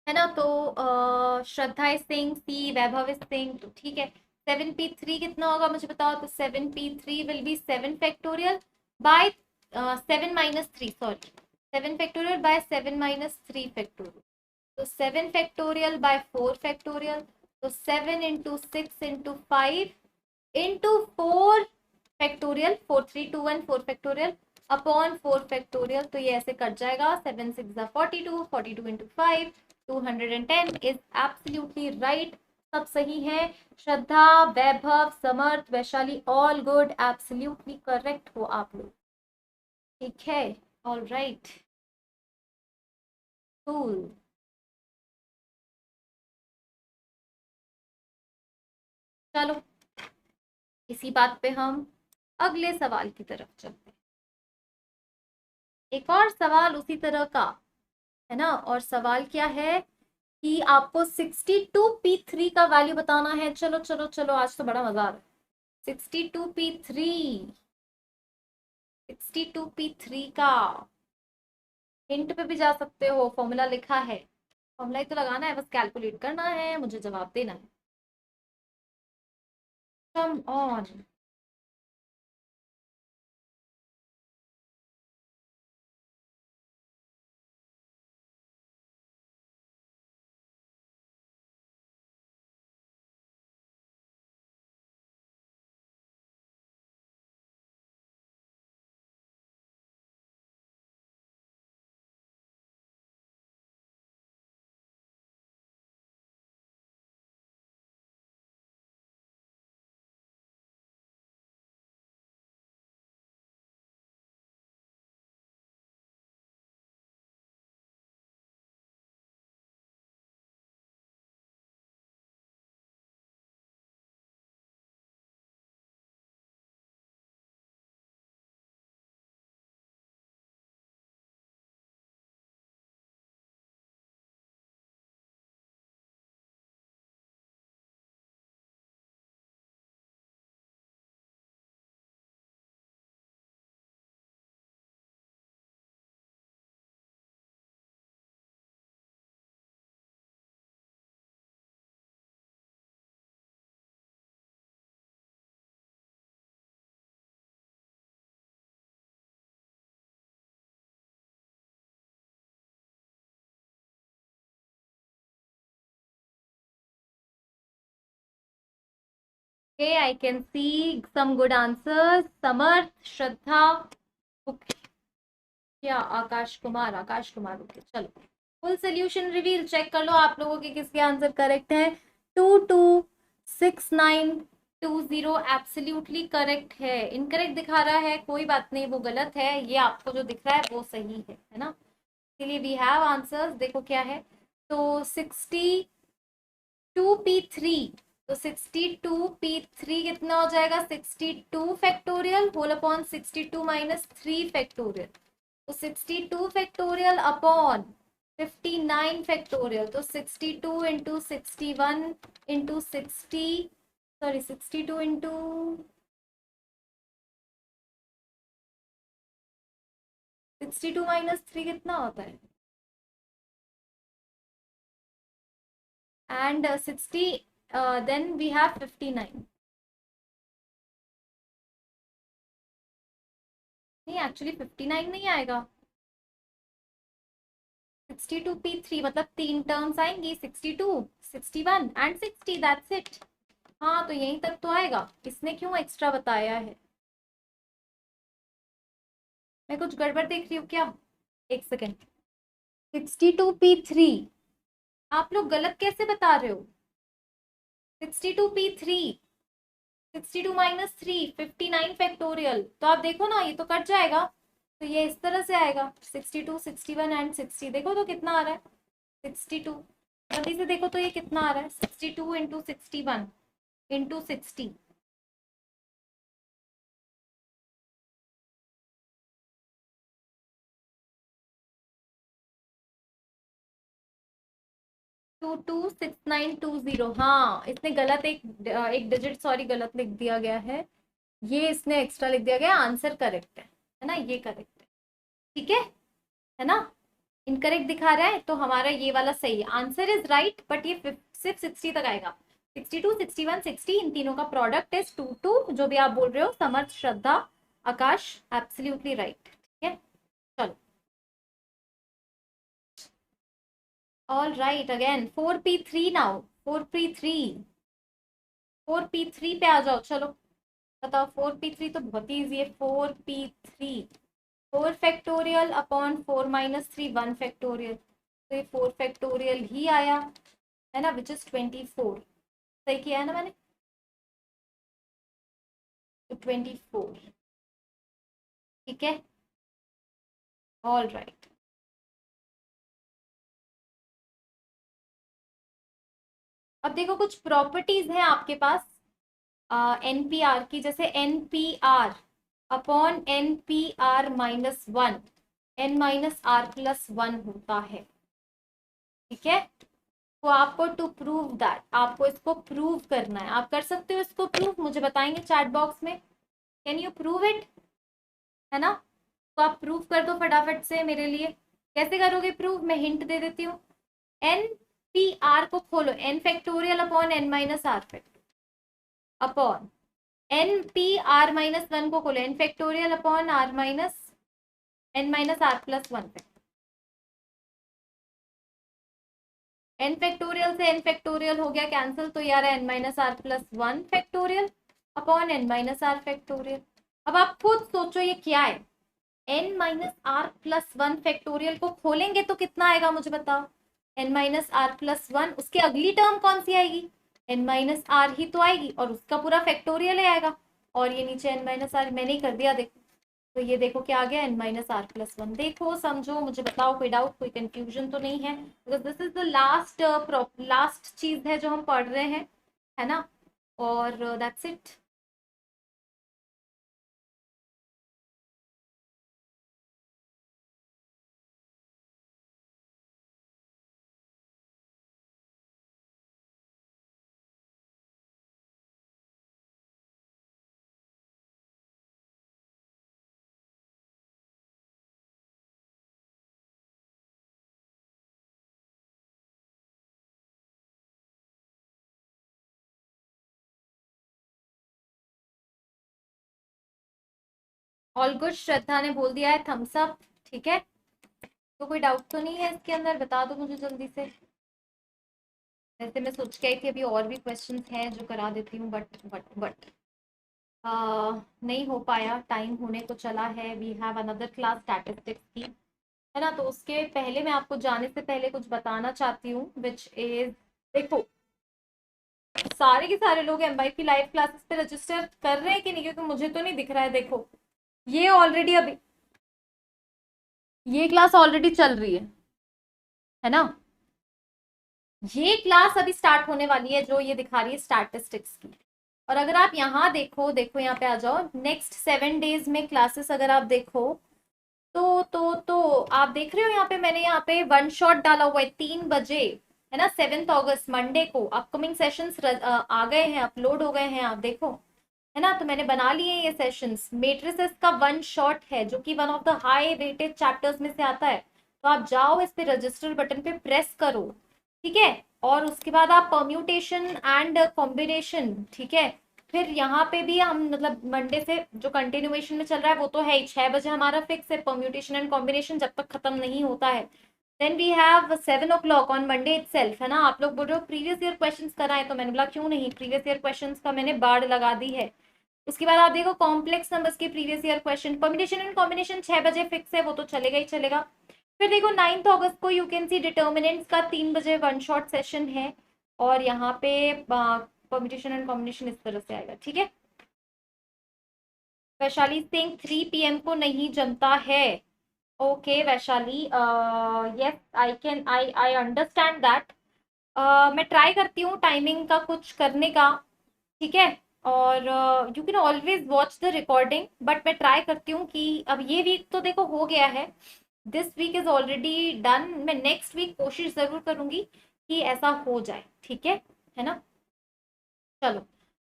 है ना? तो Shraddha is saying C, Vaibhav is saying, तो ठीक है। 7p3 कितना होगा मुझे बताओ। तो 7p3 will be 7 factorial by 7 minus 3, sorry 7 factorial by 7 minus 3 factorial. तो 7 फैक्टोरियल बाय 4 फैक्टोरियल, तो 7 into 6 into 5 into 4 factorial, 4 3 2 1 4 factorial upon 4 factorial. तो ये ऐसे कट जाएगा, 7 6 42, 42 इंटू 5 210 इज एब्सोल्युटली राइट। सब सही है। Shraddha, Vaibhav, Samarth, Vaishali, all good, absolutely correct हो आप लोग। ठीक है, ऑल राइट, कूल। चलो इसी बात पे हम अगले सवाल की तरफ चलते हैं। एक और सवाल उसी तरह का है ना, और सवाल क्या है कि आपको 62p3 का वैल्यू बताना है। चलो चलो चलो, आज तो बड़ा मजा आ रहा है। 62p3, 62p3 का हिंट पे भी जा सकते हो, फॉर्मूला लिखा है। फॉर्मूला ही तो लगाना है, बस कैलकुलेट करना है, मुझे जवाब देना है। Come on. Okay, I can see some good answers. समर्थ, श्रद्धा, क्या आकाश कुमार ओके। चलो फुल सोल्यूशन रिवील चेक कर लो आप लोगों के किसके आंसर करेक्ट है। 226920 एब्सोल्युटली करेक्ट है। इनकरेक्ट दिखा रहा है, कोई बात नहीं, वो गलत है। ये आपको जो दिख रहा है वो सही है ना। इसलिए वी हैव आंसर्स, देखो क्या है। तो 62p3, तो 62p3 कितना हो जाएगा, 62 factorial whole upon 62 minus 3 factorial. तो 62 फैक्टोरियल अपॉन 59 फैक्टोरियल, तो 62 into 61 into 60, sorry 62 into 62 minus 3 कितना होता है, एंड 60, देन वी हैव 59। नहीं एक्चुअली 59 नहीं आएगा, 62p3 मतलब तीन टर्म्स आएंगी, 62 61 एंड 60, दैट्स इट। हाँ तो यहीं तक तो आएगा, इसने क्यों एक्स्ट्रा बताया है। मैं कुछ गड़बड़ देख रही हूँ क्या? एक सेकेंड। 62p3, आप लोग गलत कैसे बता रहे हो? 62p3, 62 - 3, 59 factorial. तो आप देखो ना, ये तो कट जाएगा, तो ये इस तरह से आएगा 62, 61 एंड 60। देखो तो कितना आ रहा है 62। जल्दी से देखो तो ये कितना आ रहा है 62 इंटू 61 इंटू 60। 226920। हाँ, इसने गलत एक डिजिट, सॉरी, गलत लिख दिया गया है। ये इसने एक्स्ट्रा लिख दिया गया, आंसर करेक्ट है ना, ये करेक्ट है। ठीक है ना? इनकरेक्ट दिखा रहा है तो हमारा ये वाला सही है। आंसर इज राइट, बट ये सिर्फ 60 तक आएगा। 62, 61, 60, इन तीनों का प्रोडक्ट इज 22। जो भी आप बोल रहे हो, समर्थ, श्रद्धा, आकाश, एब्सोल्युटली राइट। ठीक है, चलो। All right, again 4p3 now. 4p3, 4p3 पे आ जाओ, चलो बताओ। 4p3 तो बहुत ही ईजी है। 4p3, 4 factorial upon 4 - 3, 1 factorial. तो ये 4 फैक्टोरियल ही आया है ना, विच इज 24। सही किया है ना मैंने? तो 24। ठीक है, ऑल राइट। अब देखो, कुछ प्रॉपर्टीज हैं आपके पास एनपीआर की, जैसे एनपीआर अपॉन NPR-1, N-R+1 होता है। ठीक है, तो आपको टू प्रूव दैट, आपको इसको प्रूव करना है। आप कर सकते हो इसको प्रूव, मुझे बताएंगे चैट बॉक्स में, कैन यू प्रूव इट? है ना? तो आप प्रूव कर दो फटाफट से मेरे लिए। कैसे करोगे प्रूव? मैं हिंट दे देती हूँ। एन पी आर को खोलो, N factorial upon N-R factorial upon NPR-1 को खोलो, N factorial upon N-R+1। N factorial से एन फैक्टोरियल हो गया कैंसिल, तो यार N-R+1 factorial upon N-R factorial. अब आप खुद सोचो ये क्या है। N-R+1 फैक्टोरियल को खोलेंगे तो कितना आएगा, मुझे बताओ। N-R+1, उसके अगली टर्म कौन सी आएगी? N-R ही तो आएगी, और उसका पूरा फैक्टोरियल ही आएगा। और ये नीचे N-R मैंने ही कर दिया, देखो। तो ये देखो क्या आ गया, N-R+1। देखो, समझो, मुझे बताओ, कोई डाउट, कोई कंफ्यूजन तो नहीं है? Because this is the last चीज है जो हम पढ़ रहे हैं, है ना? और दैट्स इट। ऑल गुड, श्रद्धा ने बोल दिया है थम्स अप। ठीक है, तो कोई डाउट तो नहीं है इसके अंदर? बता दो मुझे जल्दी से। वैसे मैं सोच के आई थी अभी और भी क्वेश्चंस हैं जो करा देती हूँ, बट नहीं हो पाया, टाइम होने को चला है। We have another class statistics की, है ना? तो उसके पहले मैं आपको जाने से पहले कुछ बताना चाहती हूँ, विच इज, देखो, सारे के सारे लोग एमवाई की लाइव क्लासेस पे रजिस्टर कर रहे हैं कि नहीं? क्योंकि मुझे तो नहीं दिख रहा है। देखो, ये ऑलरेडी अभी ये क्लास ऑलरेडी चल रही है ना? ये क्लास अभी स्टार्ट होने वाली है, जो ये दिखा रही है स्टैटिस्टिक्स की। और अगर आप यहाँ देखो, देखो यहाँ पे आ जाओ, नेक्स्ट 7 डेज में क्लासेस अगर आप देखो, तो आप देख रहे हो यहाँ पे, मैंने यहाँ पे वन शॉट डाला हुआ है 3 बजे, है ना? 7 अगस्त मंडे को अपकमिंग सेशंस आ गए हैं, अपलोड हो गए हैं, आप देखो, है ना? तो मैंने बना लिए ये सेशंस। मेट्रिसेस का वन शॉट है, जो कि one of the high rated chapters में से आता है। तो आप जाओ, इस पे रजिस्टर बटन पे प्रेस करो, ठीक है? और उसके बाद आप परम्यूटेशन एंड कॉम्बिनेशन, ठीक है? फिर यहाँ पे भी हम, मतलब मंडे से जो कंटिन्यूएशन में चल रहा है वो तो है ही, 6 बजे हमारा फिक्स है परम्यूटेशन एंड कॉम्बिनेशन, जब तक खत्म नहीं होता है। Then we have 7 o'clock on Monday itself, है ना? आप लोग बोल रहे हो प्रीवियस ईयर क्वेश्चंस कराएं, तो मैंने बोला क्यों नहीं, प्रीवियस ईयर क्वेश्चंस का मैंने बाढ़ लगा दी है। उसके बाद आप देखो कॉम्प्लेक्स नंबर्स के previous year question, permutation and combination 6 बजे फिक्स है, वो तो चलेगा ही चलेगा। फिर देखो 9 अगस्त को यू कैन सी डिटर्मिनेंट्स का 3 बजे वन शॉट सेशन है, और यहाँ पे परम्यूटेशन एंड कॉम्बिनेशन इस तरह से आएगा, ठीक है। वैशाली सिंह 3 PM को नहीं जमता है। Okay Vaishali, yes I can, I understand that. मैं ट्राई करती हूँ टाइमिंग का कुछ करने का, ठीक है। और you can always watch the recording, but मैं ट्राई करती हूँ कि अब ये वीक तो देखो हो गया है, this week is already done, मैं नेक्स्ट वीक कोशिश जरूर करूंगी कि ऐसा हो जाए, ठीक है ना। चलो,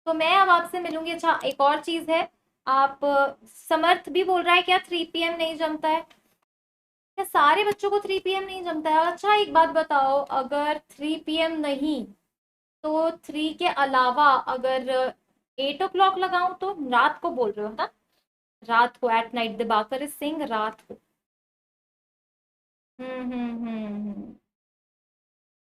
तो मैं अब आपसे मिलूंगी। अच्छा एक और चीज है, आप समर्थ भी बोल रहा है क्या 3 PM नहीं जमता है? क्या सारे बच्चों को 3 PM नहीं जमता है? अच्छा एक बात बताओ, अगर 3 PM नहीं तो 3 के अलावा अगर 8 o'clock लगाऊं तो? रात को बोल रहे हो ना? रात को, एट नाइट, दिबाकर सिंह रात को। हम्म।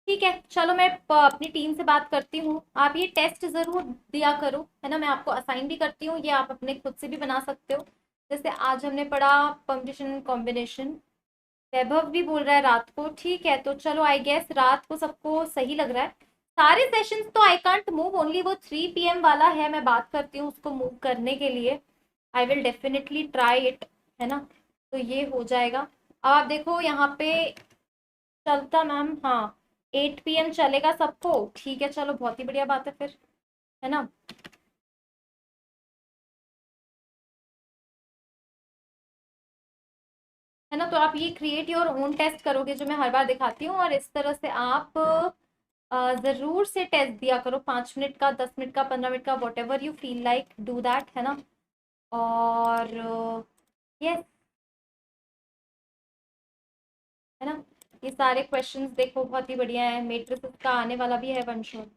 ठीक है, चलो मैं अपनी टीम से बात करती हूँ। आप ये टेस्ट जरूर दिया करो, है ना, मैं आपको असाइन भी करती हूँ, ये आप अपने खुद से भी बना सकते हो। जैसे आज हमने पढ़ा परम्यूटेशन कॉम्बिनेशन, वैभव भी बोल रहा है रात को, ठीक है, तो चलो आई गेस रात को सबको सही लग रहा है। सारे सेशंस तो आई कांट मूव, ओनली वो 3 PM वाला है, मैं बात करती हूँ उसको मूव करने के लिए। I will definitely try it, है ना, तो ये हो जाएगा। अब आप देखो यहाँ पे चलता मैम, हाँ 8 PM चलेगा सबको, ठीक है, चलो बहुत ही बढ़िया बात है फिर, है ना। है ना, तो आप ये क्रिएट योर ओन टेस्ट करोगे जो मैं हर बार दिखाती हूँ, और इस तरह से आप जरूर से टेस्ट दिया करो, 5 मिनट का, 10 मिनट का, 15 मिनट का, what ever you feel like do that, है ना। और यस, है ना, ये सारे क्वेश्चंस देखो बहुत ही बढ़िया है, मैट्रिसेस का आने वाला भी है वन शॉट,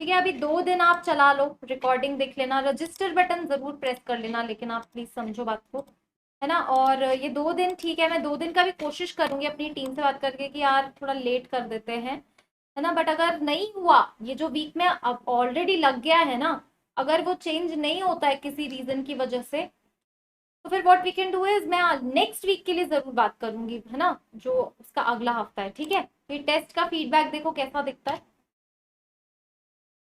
ठीक है। अभी 2 दिन आप चला लो, रिकॉर्डिंग देख लेना, रजिस्टर बटन जरूर प्रेस कर लेना, लेकिन आप प्लीज समझो बात को, है ना। और ये 2 दिन ठीक है, मैं 2 दिन का भी कोशिश करूंगी अपनी टीम से बात करके कि यार थोड़ा लेट कर देते हैं, है ना। बट अगर नहीं हुआ, ये जो वीक में अब ऑलरेडी लग गया है ना, अगर वो चेंज नहीं होता है किसी रीजन की वजह से, तो फिर what we can do is, मैं नेक्स्ट वीक के लिए जरूर बात करूंगी, है ना, जो उसका अगला हफ्ता है, ठीक है। फिर टेस्ट का फीडबैक देखो कैसा दिखता है,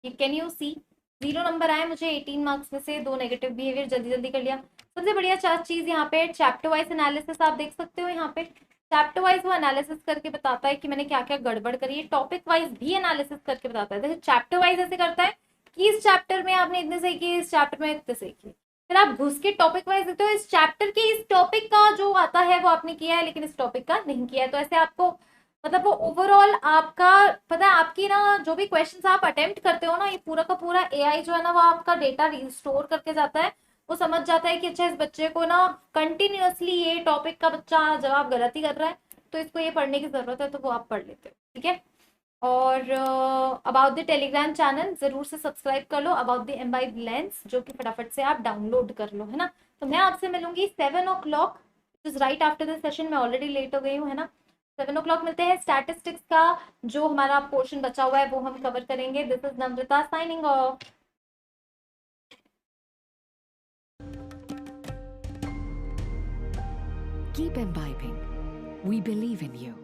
कैन यू सी। 0 नंबर आए मुझे 18 मार्क्स में से, 2 नेगेटिव बिहेवियर, जल्दी जल्दी कर लिया। सबसे बढ़िया चीज यहाँ पे चैप्टर वाइज एनालिसिस आप देख सकते हो, यहाँ पे चैप्टर वाइज वो एनालिसिस करके बताता है कि मैंने क्या क्या गड़बड़ करी है, टॉपिक वाइज भी एनालिसिस करके बताता है। जैसे चैप्टर वाइज ऐसे करता है कि इस चैप्टर में आपने इतने सही किए, इस चैप्टर में इतने सही किए, फिर आप घुस के टॉपिक वाइज देखते हो, इस चैप्टर के इस टॉपिक का जो आता है वो आपने किया है, लेकिन इस टॉपिक का नहीं किया है, तो ऐसे आपको मतलब वो ओवरऑल आपका पता है, आपकी ना जो भी क्वेश्चंस आप अटेम्प्ट करते हो ना, ये पूरा का पूरा एआई जो है ना वो आपका डेटा रिस्टोर करके जाता है, वो समझ जाता है कि अच्छा इस बच्चे को ना कंटिन्यूअसली ये टॉपिक का बच्चा जवाब गलत ही कर रहा है, तो इसको ये पढ़ने की जरूरत है, तो वो आप पढ़ लेते हो, ठीक है। और अबाउट द टेलीग्राम चैनल जरूर से सब्सक्राइब कर लो, अबाउट द एम्बाइब लेंस जो कि फटाफट से आप डाउनलोड कर लो, है ना। तो मैं आपसे मिलूंगी 7 o'clock, is right after the session, मैं ऑलरेडी लेट हो गई हूँ, है ना। 7 o'clock मिलते हैं, स्टैटिस्टिक्स का जो हमारा पोर्शन बचा हुआ है वो हम कवर करेंगे। This is Namrata signing off. Keep imbibing. We believe in you.